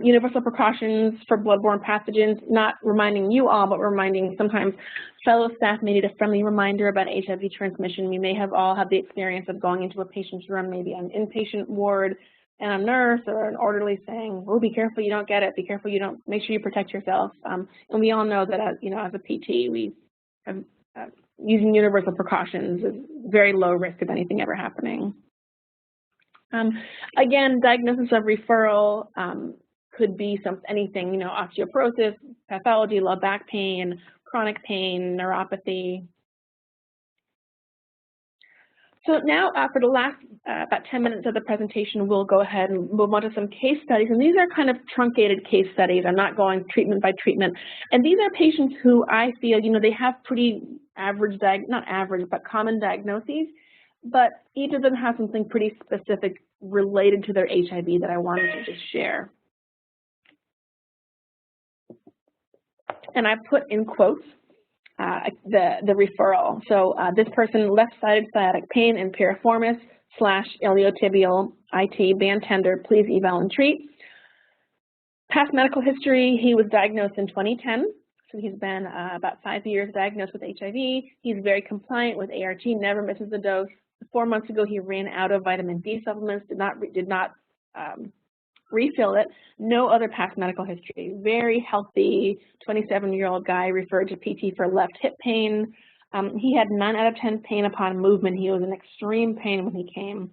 Universal precautions for bloodborne pathogens, not reminding you all, but reminding sometimes fellow staff may need a friendly reminder about HIV transmission. We may have all had the experience of going into a patient's room, maybe an inpatient ward, and a nurse or an orderly saying, oh, be careful you don't get it, be careful you don't, make sure you protect yourself. And we all know that as a PT, we have, using universal precautions is very low risk of anything ever happening. Again, diagnosis of referral could be anything, osteoporosis, pathology, low back pain, chronic pain, neuropathy. So now for the last about 10 minutes of the presentation, we'll go ahead and move on to some case studies. And these are kind of truncated case studies. I'm not going treatment by treatment. And these are patients who I feel, they have pretty average, not average, but common diagnoses. But each of them has something pretty specific related to their HIV that I wanted to just share. And I put in quotes the referral. So this person, left-sided sciatic pain and piriformis / iliotibial IT band tender, please eval and treat. Past medical history, he was diagnosed in 2010. So he's been about 5 years diagnosed with HIV. He's very compliant with ART, never misses a dose. 4 months ago, he ran out of vitamin D supplements, did not refill it. No other past medical history. Very healthy 27-year-old guy referred to PT for left hip pain. He had 9 out of 10 pain upon movement. He was in extreme pain when he came.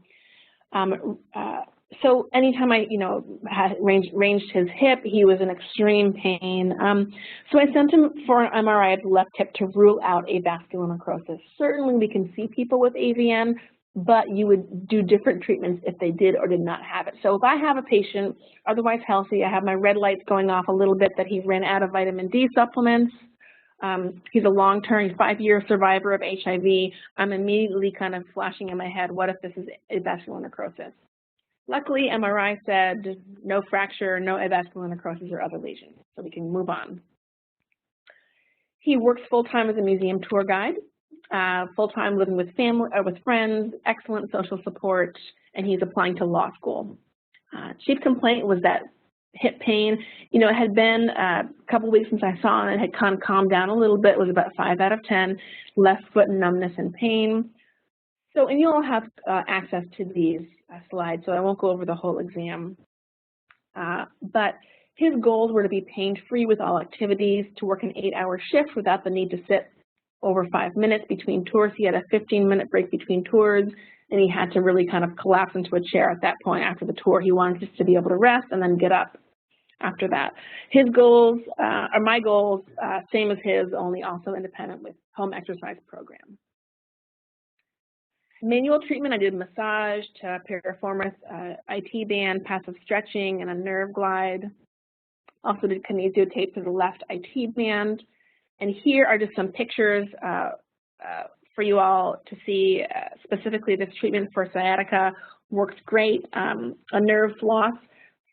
So anytime I, had ranged his hip, he was in extreme pain. So I sent him for an MRI of the left hip to rule out avascular necrosis. Certainly we can see people with AVN, but you would do different treatments if they did or did not have it. So if I have a patient otherwise healthy, I have my red lights going off a little bit that he ran out of vitamin D supplements. He's a long-term 5-year survivor of HIV. I'm immediately kind of flashing in my head, what if this is avascular necrosis? Luckily, MRI said no fracture, no avascular necrosis or other lesions, so we can move on. He works full-time as a museum tour guide, full-time living with family or with friends, excellent social support, and he's applying to law school. Chief complaint was that hip pain. It had been a couple weeks since I saw him. It had kind of calmed down a little bit. It was about 5 out of 10, left foot numbness and pain. So, and you all have access to these slides, so I won't go over the whole exam. But his goals were to be pain-free with all activities, to work an 8-hour shift without the need to sit over 5 minutes between tours. He had a 15-minute break between tours, and he had to really kind of collapse into a chair at that point after the tour. He wanted just to be able to rest and then get up after that. His goals are my goals, same as his, only also independent with home exercise program. Manual treatment, I did massage to piriformis, IT band, passive stretching, and a nerve glide. Also did kinesio tape to the left IT band. And here are just some pictures for you all to see. Specifically, this treatment for sciatica works great. A nerve floss.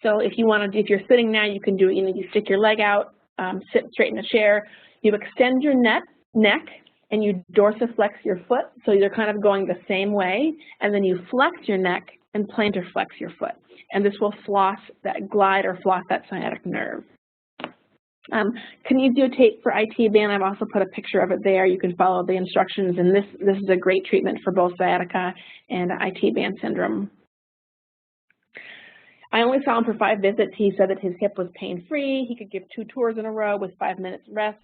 So if you want to, if you're sitting now, you can do it. You stick your leg out, sit straight in a chair. You extend your neck, and you dorsiflex your foot, so you're kind of going the same way, and then you flex your neck and plantar flex your foot. And this will floss that, glide or floss that sciatic nerve. Kinesiotape for IT band, I've also put a picture of it there. You can follow the instructions, and this is a great treatment for both sciatica and IT band syndrome. I only saw him for 5 visits. He said that his hip was pain-free. He could give 2 tours in a row with 5 minutes rest.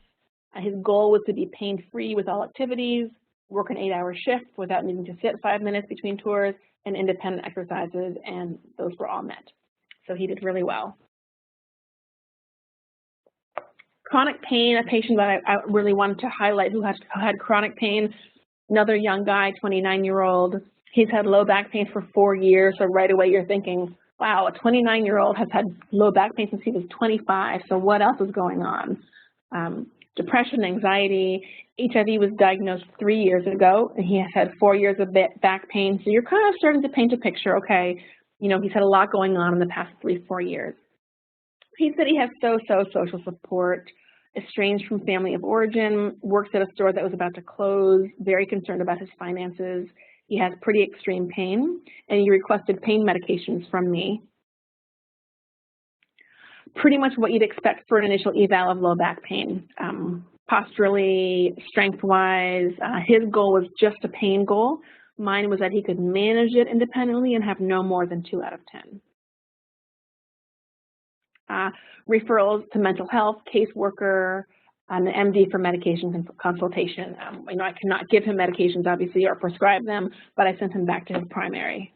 His goal was to be pain-free with all activities, work an 8-hour shift without needing to sit 5 minutes between tours, and independent exercises, and those were all met. So he did really well. Chronic pain, a patient that I really wanted to highlight who had chronic pain, another young guy, 29-year-old. He's had low back pain for 4 years, so right away you're thinking, wow, a 29-year-old has had low back pain since he was 25, so what else is going on? Depression, anxiety. HIV was diagnosed 3 years ago, and he has had 4 years of back pain, so you're kind of starting to paint a picture, okay, you know, he's had a lot going on in the past 3-4 years. He said he has so-so social support, estranged from family of origin, works at a store that was about to close, very concerned about his finances. He has pretty extreme pain, and he requested pain medications from me. Pretty much what you'd expect for an initial eval of low back pain. Posturally, strength-wise, his goal was just a pain goal. Mine was that he could manage it independently and have no more than 2 out of 10. Referrals to mental health, caseworker, an MD for medication consultation. You know, I cannot give him medications, obviously, or prescribe them, but I sent him back to his primary.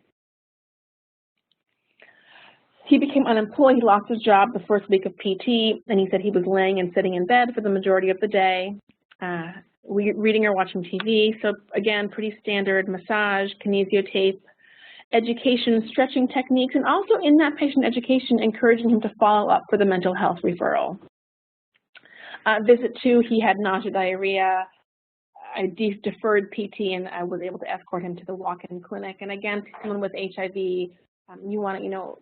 He became unemployed. He lost his job the first week of PT, and he said he was laying and sitting in bed for the majority of the day, reading or watching TV. So again, pretty standard massage, kinesiotape, education, stretching techniques, and also in that patient education, encouraging him to follow up for the mental health referral. Visit 2, he had nausea, diarrhea. I deferred PT, and I was able to escort him to the walk-in clinic. And again, someone with HIV, you want to, you know,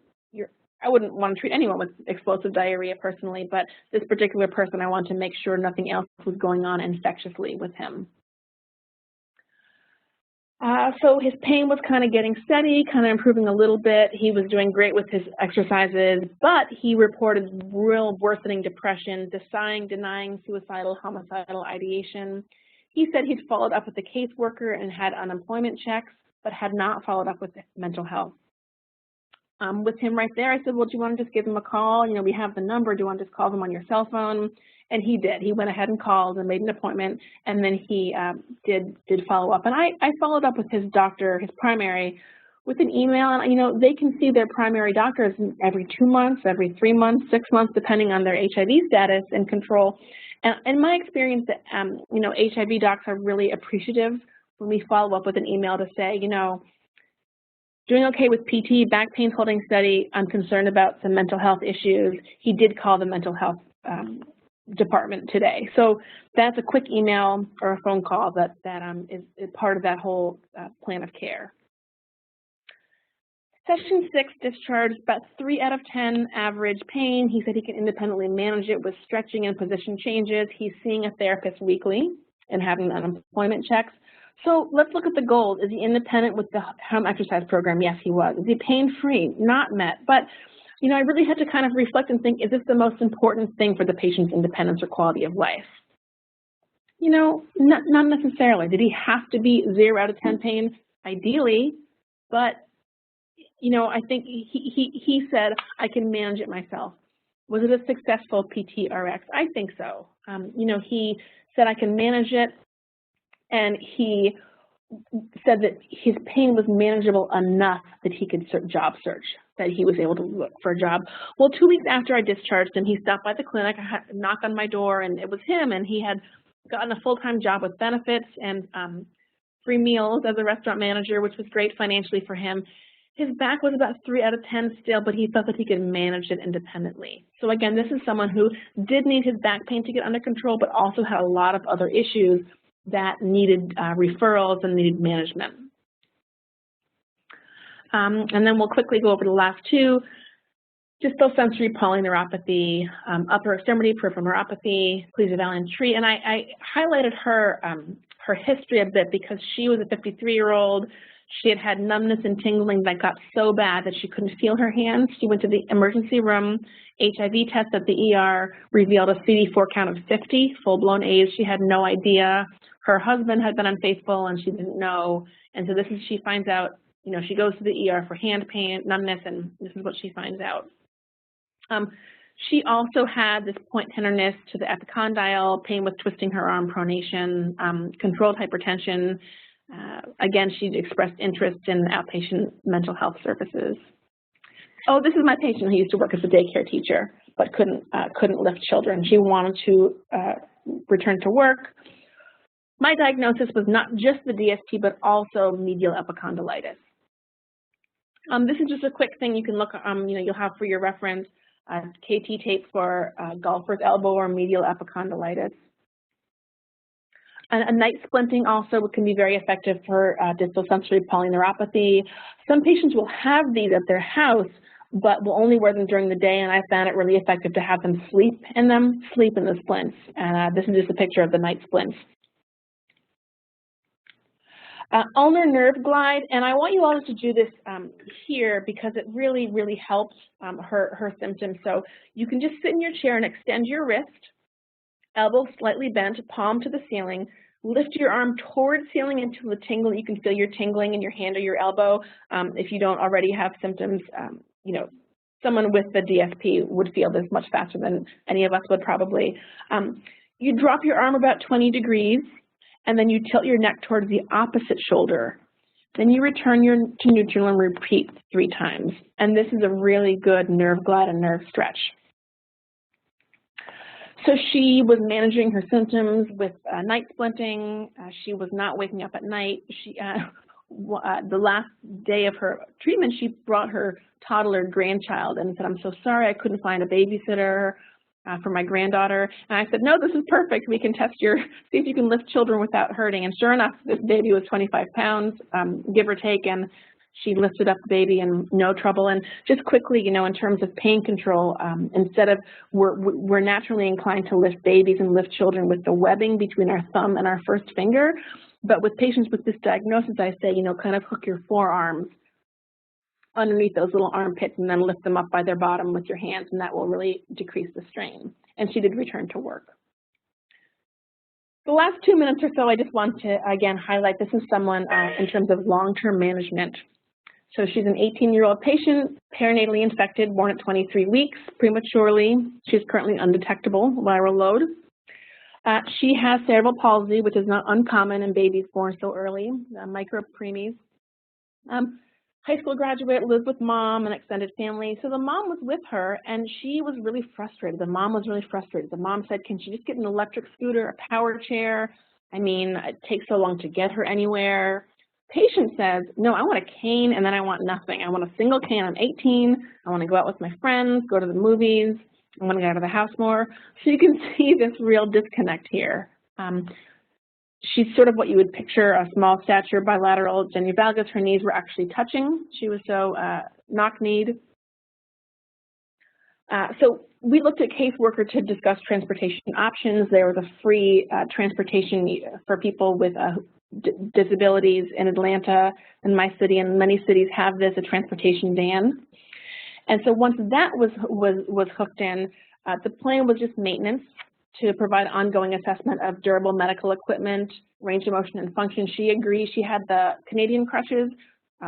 I wouldn't want to treat anyone with explosive diarrhea personally, but this particular person, I want to make sure nothing else was going on infectiously with him. So his pain was kind of getting steady, kind of improving a little bit. He was doing great with his exercises, but he reported real worsening depression, denying suicidal, homicidal ideation. He said he'd followed up with the caseworker and had unemployment checks, but had not followed up with mental health. With him right there, I said, well, do you want to just give him a call? You know, we have the number. Do you want to just call them on your cell phone? And he did. He went ahead and called and made an appointment, and then he did follow up. And I followed up with his doctor, his primary, with an email. And, you know, they can see their primary doctors every 2 months, every 3 months, 6 months, depending on their HIV status and control. And in my experience, you know, HIV docs are really appreciative when we follow up with an email to say, you know, doing okay with PT, back pain's holding steady, I'm concerned about some mental health issues. He did call the mental health department today. So that's a quick email or a phone call that is part of that whole plan of care. Session 6, discharge, about 3 out of 10 average pain. He said he can independently manage it with stretching and position changes. He's seeing a therapist weekly and having unemployment checks. So let's look at the goals. Is he independent with the home exercise program? Yes, he was. Is he pain-free? Not met. But, you know, I really had to kind of reflect and think, is this the most important thing for the patient's independence or quality of life? You know, not necessarily. Did he have to be 0 out of 10 pain? Ideally, but, you know, I think he said, I can manage it myself. Was it a successful PTRX? I think so. You know, he said, I can manage it. And he said that his pain was manageable enough that he could job search, that he was able to look for a job. Well, 2 weeks after I discharged him, he stopped by the clinic. I had a knock on my door, and it was him, and he had gotten a full-time job with benefits and free meals as a restaurant manager, which was great financially for him. His back was about 3 out of 10 still, but he felt that he could manage it independently. So again, this is someone who did need his back pain to get under control, but also had a lot of other issues that needed referrals and needed management. And then we'll quickly go over the last 2. Distal-sensory polyneuropathy, upper extremity peripheral neuropathy, plesiosvalent tree. And I highlighted her history a bit because she was a 53-year-old. She had had numbness and tingling that got so bad that she couldn't feel her hands. She went to the emergency room. HIV test at the ER revealed a CD4 count of 50, full-blown AIDS. She had no idea. Her husband had been unfaithful and she didn't know. And so this is, she finds out, you know, she goes to the ER for hand pain, numbness, and this is what she finds out. She also had this point tenderness to the epicondyle, pain with twisting her arm, pronation, controlled hypertension. Again, she expressed interest in outpatient mental health services. Oh, this is my patient who used to work as a daycare teacher, but couldn't lift children. She wanted to return to work. My diagnosis was not just the DSP, but also medial epicondylitis. This is just a quick thing you can look, you know, you'll have for your reference, KT tape for golfer's elbow or medial epicondylitis. A night splinting also can be very effective for distal sensory polyneuropathy. Some patients will have these at their house, but will only wear them during the day, and I found it really effective to have them sleep in the splints. And this is just a picture of the night splints. Ulnar nerve glide, and I want you all to do this here because it really, really helps her symptoms. So you can just sit in your chair and extend your wrist, elbow slightly bent, palm to the ceiling, lift your arm toward ceiling until the tingle, you can feel your tingling in your hand or your elbow. If you don't already have symptoms, you know, someone with the DSP would feel this much faster than any of us would probably. You drop your arm about 20 degrees, and then you tilt your neck towards the opposite shoulder. Then you return to neutral and repeat 3 times. And this is a really good nerve glide and nerve stretch. So she was managing her symptoms with night splinting. She was not waking up at night. She, the last day of her treatment, she brought her toddler grandchild and said, "I'm so sorry, I couldn't find a babysitter for my granddaughter." And I said, "No, this is perfect. We can test see if you can lift children without hurting." And sure enough, this baby was 25 pounds, give or take, and she lifted up the baby and no trouble. And just quickly, you know, in terms of pain control, instead of, we're naturally inclined to lift babies and lift children with the webbing between our thumb and our first finger. But with patients with this diagnosis, I say, you know, kind of hook your forearms underneath those little armpits and then lift them up by their bottom with your hands, and that will really decrease the strain. And she did return to work. The last 2 minutes or so, I just want to, again, highlight this is someone in terms of long-term management. So she's an 18-year-old patient, perinatally infected, born at 23 weeks, prematurely. She's currently undetectable viral load. She has cerebral palsy, which is not uncommon in babies born so early, micropremies. High school graduate, lives with mom and extended family. So the mom was with her, and she was really frustrated. The mom was really frustrated. The mom said, "Can she just get an electric scooter, a power chair? I mean, it takes so long to get her anywhere." Patient says, "No, I want a cane, and then I want nothing. I want a single cane. I'm 18. I want to go out with my friends, go to the movies. I want to get out of the house more." So you can see this real disconnect here. She's sort of what you would picture, a small stature, bilateral genu valgus. Her knees were actually touching. She was so knock-kneed. So we looked at caseworker to discuss transportation options. There was a free transportation for people with disabilities in Atlanta and my city, and many cities have this, a transportation van. And so once that was hooked in, the plan was just maintenance to provide ongoing assessment of durable medical equipment, range of motion and function. She agreed. She had the Canadian crutches,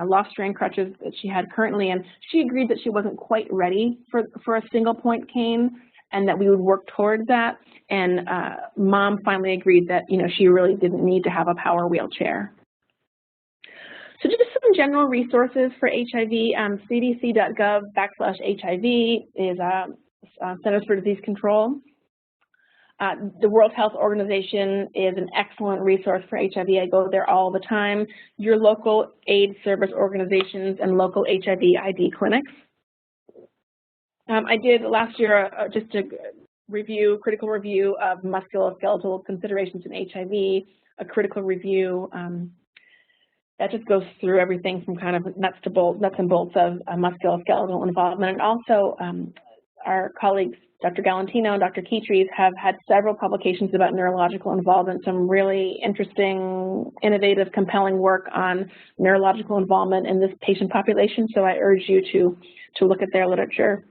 lost strand crutches that she had currently, and she agreed that she wasn't quite ready for a single point cane and that we would work towards that. And mom finally agreed that, you know, she really didn't need to have a power wheelchair. So just some general resources for HIV. CDC.gov/HIV is Centers for Disease Control. The World Health Organization is an excellent resource for HIV. I go there all the time. Your local AIDS service organizations and local HIV ID clinics. I did last year just a critical review of musculoskeletal considerations in HIV, a critical review that just goes through everything from kind of nuts and bolts of musculoskeletal involvement. And also our colleagues Dr. Galantino and Dr. Keytrees have had several publications about neurological involvement, some really interesting, innovative, compelling work on neurological involvement in this patient population, so I urge you to look at their literature.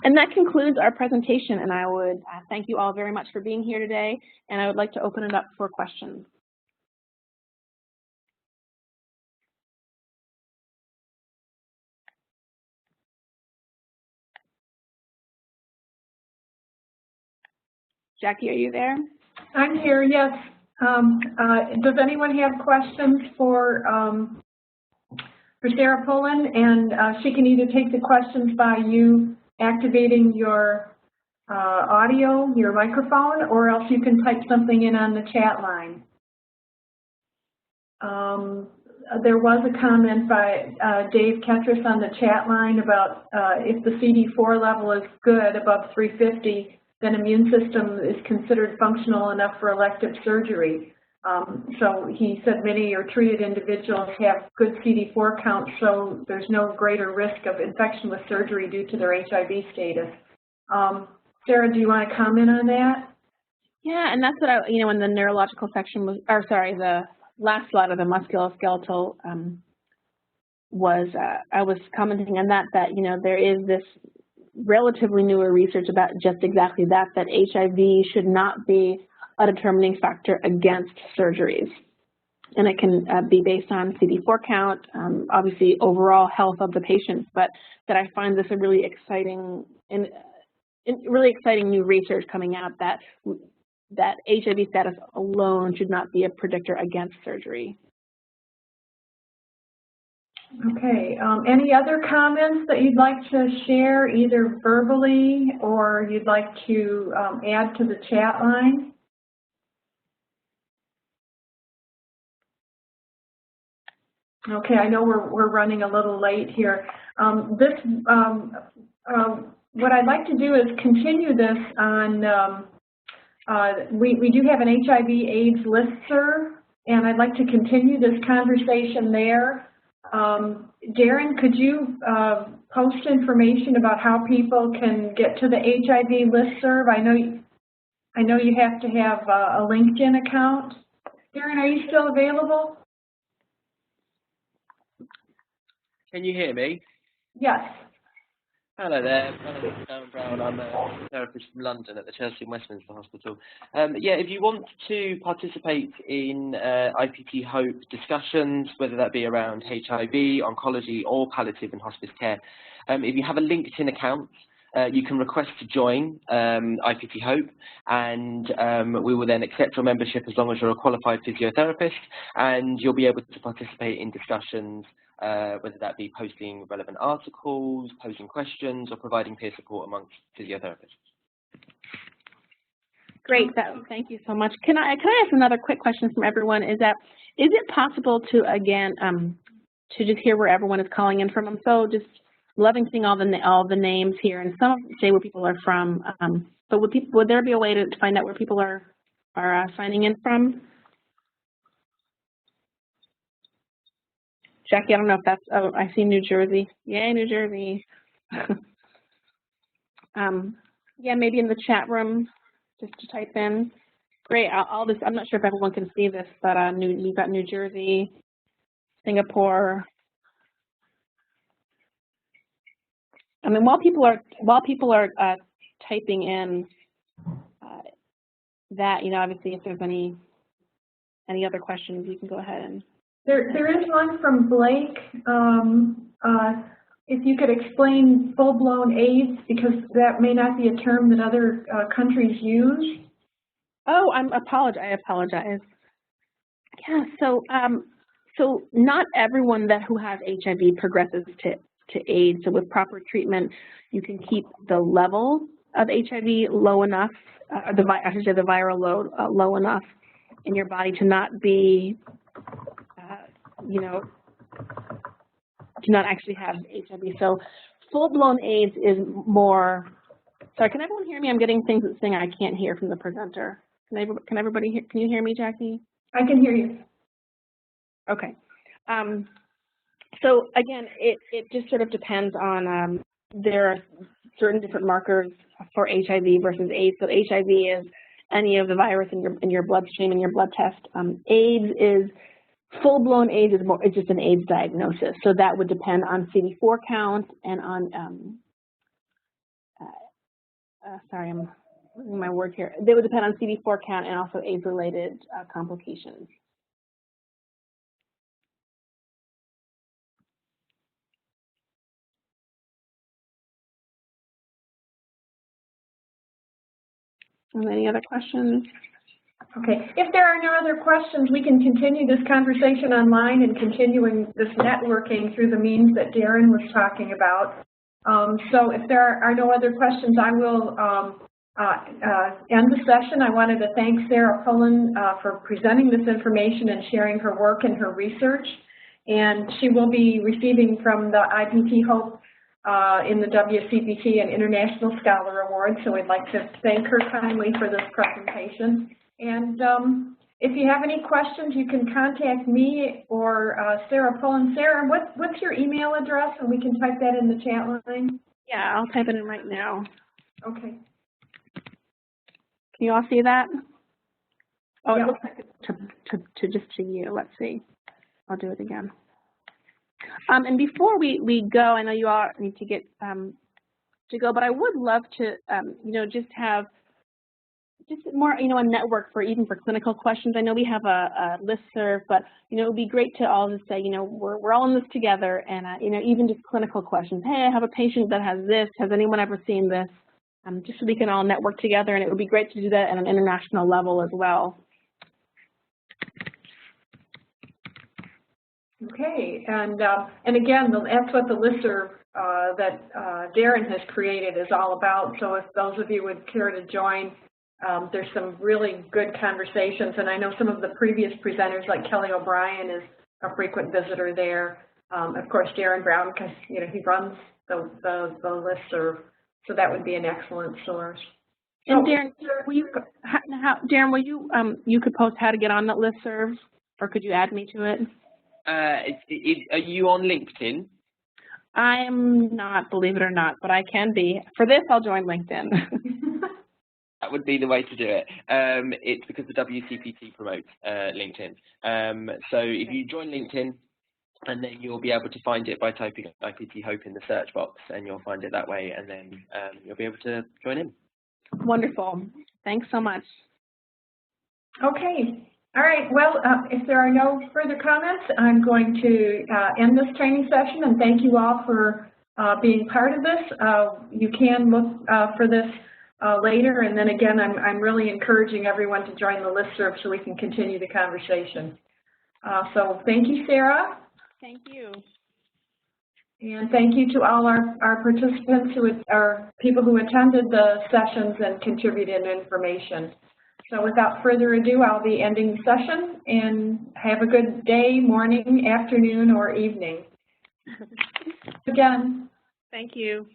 And that concludes our presentation, and I would thank you all very much for being here today, and I would like to open it up for questions. Jackie, are you there? I'm here, yes. Does anyone have questions for Sara Pullen? And she can either take the questions by you activating your audio, your microphone, or else you can type something in on the chat line. There was a comment by Dave Ketris on the chat line about if the CD4 level is good, above 350, then immune system is considered functional enough for elective surgery. So he said many or treated individuals have good CD4 counts, so there's no greater risk of infection with surgery due to their HIV status. Sara, do you want to comment on that? Yeah, and that's what I, in the neurological section was, or sorry, the last slide of the musculoskeletal I was commenting on that there is this relatively newer research about just exactly that HIV should not be a determining factor against surgeries. And it can be based on CD4 count, obviously overall health of the patient, but that I find this a really exciting new research coming out that HIV status alone should not be a predictor against surgery. Okay, any other comments that you'd like to share, either verbally or you'd like to add to the chat line? Okay, I know we're running a little late here. What I'd like to do is continue this on, we do have an HIV/AIDS listserv, and I'd like to continue this conversation there. Darren, could you post information about how people can get to the HIV listserv? I know you have to have a LinkedIn account. Darren, are you still available? Can you hear me? Yes. Hello there, my name is Darren Brown. I'm a therapist from London at the Chelsea and Westminster Hospital. Yeah, if you want to participate in IPT-HOPE discussions, whether that be around HIV, oncology, or palliative and hospice care, if you have a LinkedIn account, you can request to join IPT-HOPE, and we will then accept your membership as long as you're a qualified physiotherapist, and you'll be able to participate in discussions, whether that be posting relevant articles, posing questions, or providing peer support amongst physiotherapists. Great, thank you so much. Can I ask another quick question from everyone? Is it possible to again to just hear where everyone is calling in from? I'm so just loving seeing all the names here, and some of them say where people are from. But would there be a way to find out where people are signing in from? Jackie, I don't know if that's, oh, I see New Jersey. Yay, New Jersey. Yeah, maybe in the chat room, just to type in. Great, I'm not sure if everyone can see this, but you've got New Jersey, Singapore. I mean, while people are typing in that, obviously if there's any other questions, you can go ahead and. There is one from Blake. If you could explain full-blown AIDS, because that may not be a term that other countries use. Oh, I apologize. Yeah, so not everyone who has HIV progresses to AIDS. So with proper treatment, you can keep the level of HIV low enough, the viral load low enough in your body to not be to not actually have HIV. So full-blown AIDS is more, sorry, can everyone hear me? I'm getting things that's saying I can't hear from the presenter. Can everybody hear, can you hear me, Jackie? I can hear you. Okay. So again, it just sort of depends on, there are certain different markers for HIV versus AIDS. So HIV is any of the virus in your bloodstream and your blood test. AIDS is full-blown AIDS is just an AIDS diagnosis. So that would depend on CD4 count and on sorry, I'm losing my word here. They would depend on CD4 count and also AIDS-related complications. Any other questions? Okay, if there are no other questions, we can continue this conversation online and continuing this networking through the means that Darren was talking about. So if there are no other questions, I will end the session. I wanted to thank Sara Pullen for presenting this information and sharing her work and her research. And she will be receiving from the IPT-HOPE in the WCPT and International Scholar Award. So we'd like to thank her kindly for this presentation. And if you have any questions, you can contact me or Sara Pullen. Sara, what's your email address? And we can type that in the chat line. Yeah, I'll type it in right now. Okay. Can you all see that? Oh, yeah. It looks like it's just to you. Let's see. I'll do it again. And before we go, I know you all need to get to go, but I would love to, just have more, a network for even for clinical questions. I know we have a listserv, but, it would be great to all just say, we're all in this together, and, even just clinical questions. Hey, I have a patient that has this. Has anyone ever seen this? Just so we can all network together, and it would be great to do that at an international level as well. Okay, and again, that's what the listserv that Darren has created is all about. So if those of you would care to join, there's some really good conversations, and I know some of the previous presenters, like Kelly O'Brien, is a frequent visitor there. Of course, Darren Brown, because he runs the listserv, so that would be an excellent source. And Darren, you could post how to get on that listserv, or could you add me to it? Are you on LinkedIn? I'm not, believe it or not, but I can be. For this, I'll join LinkedIn. That would be the way to do it. It's because the WCPT promotes LinkedIn. So if you join LinkedIn, and then you'll be able to find it by typing IPT-HOPE in the search box, and you'll find it that way, and then you'll be able to join in. Wonderful. Thanks so much. Okay. All right, well, if there are no further comments, I'm going to end this training session, and thank you all for being part of this. You can look for this later, and then again, I'm really encouraging everyone to join the listserv so we can continue the conversation. So thank you, Sara. Thank you. And thank you to all our participants people who attended the sessions and contributed information. So without further ado, I'll be ending the session, and have a good day, morning, afternoon, or evening. Again. Thank you.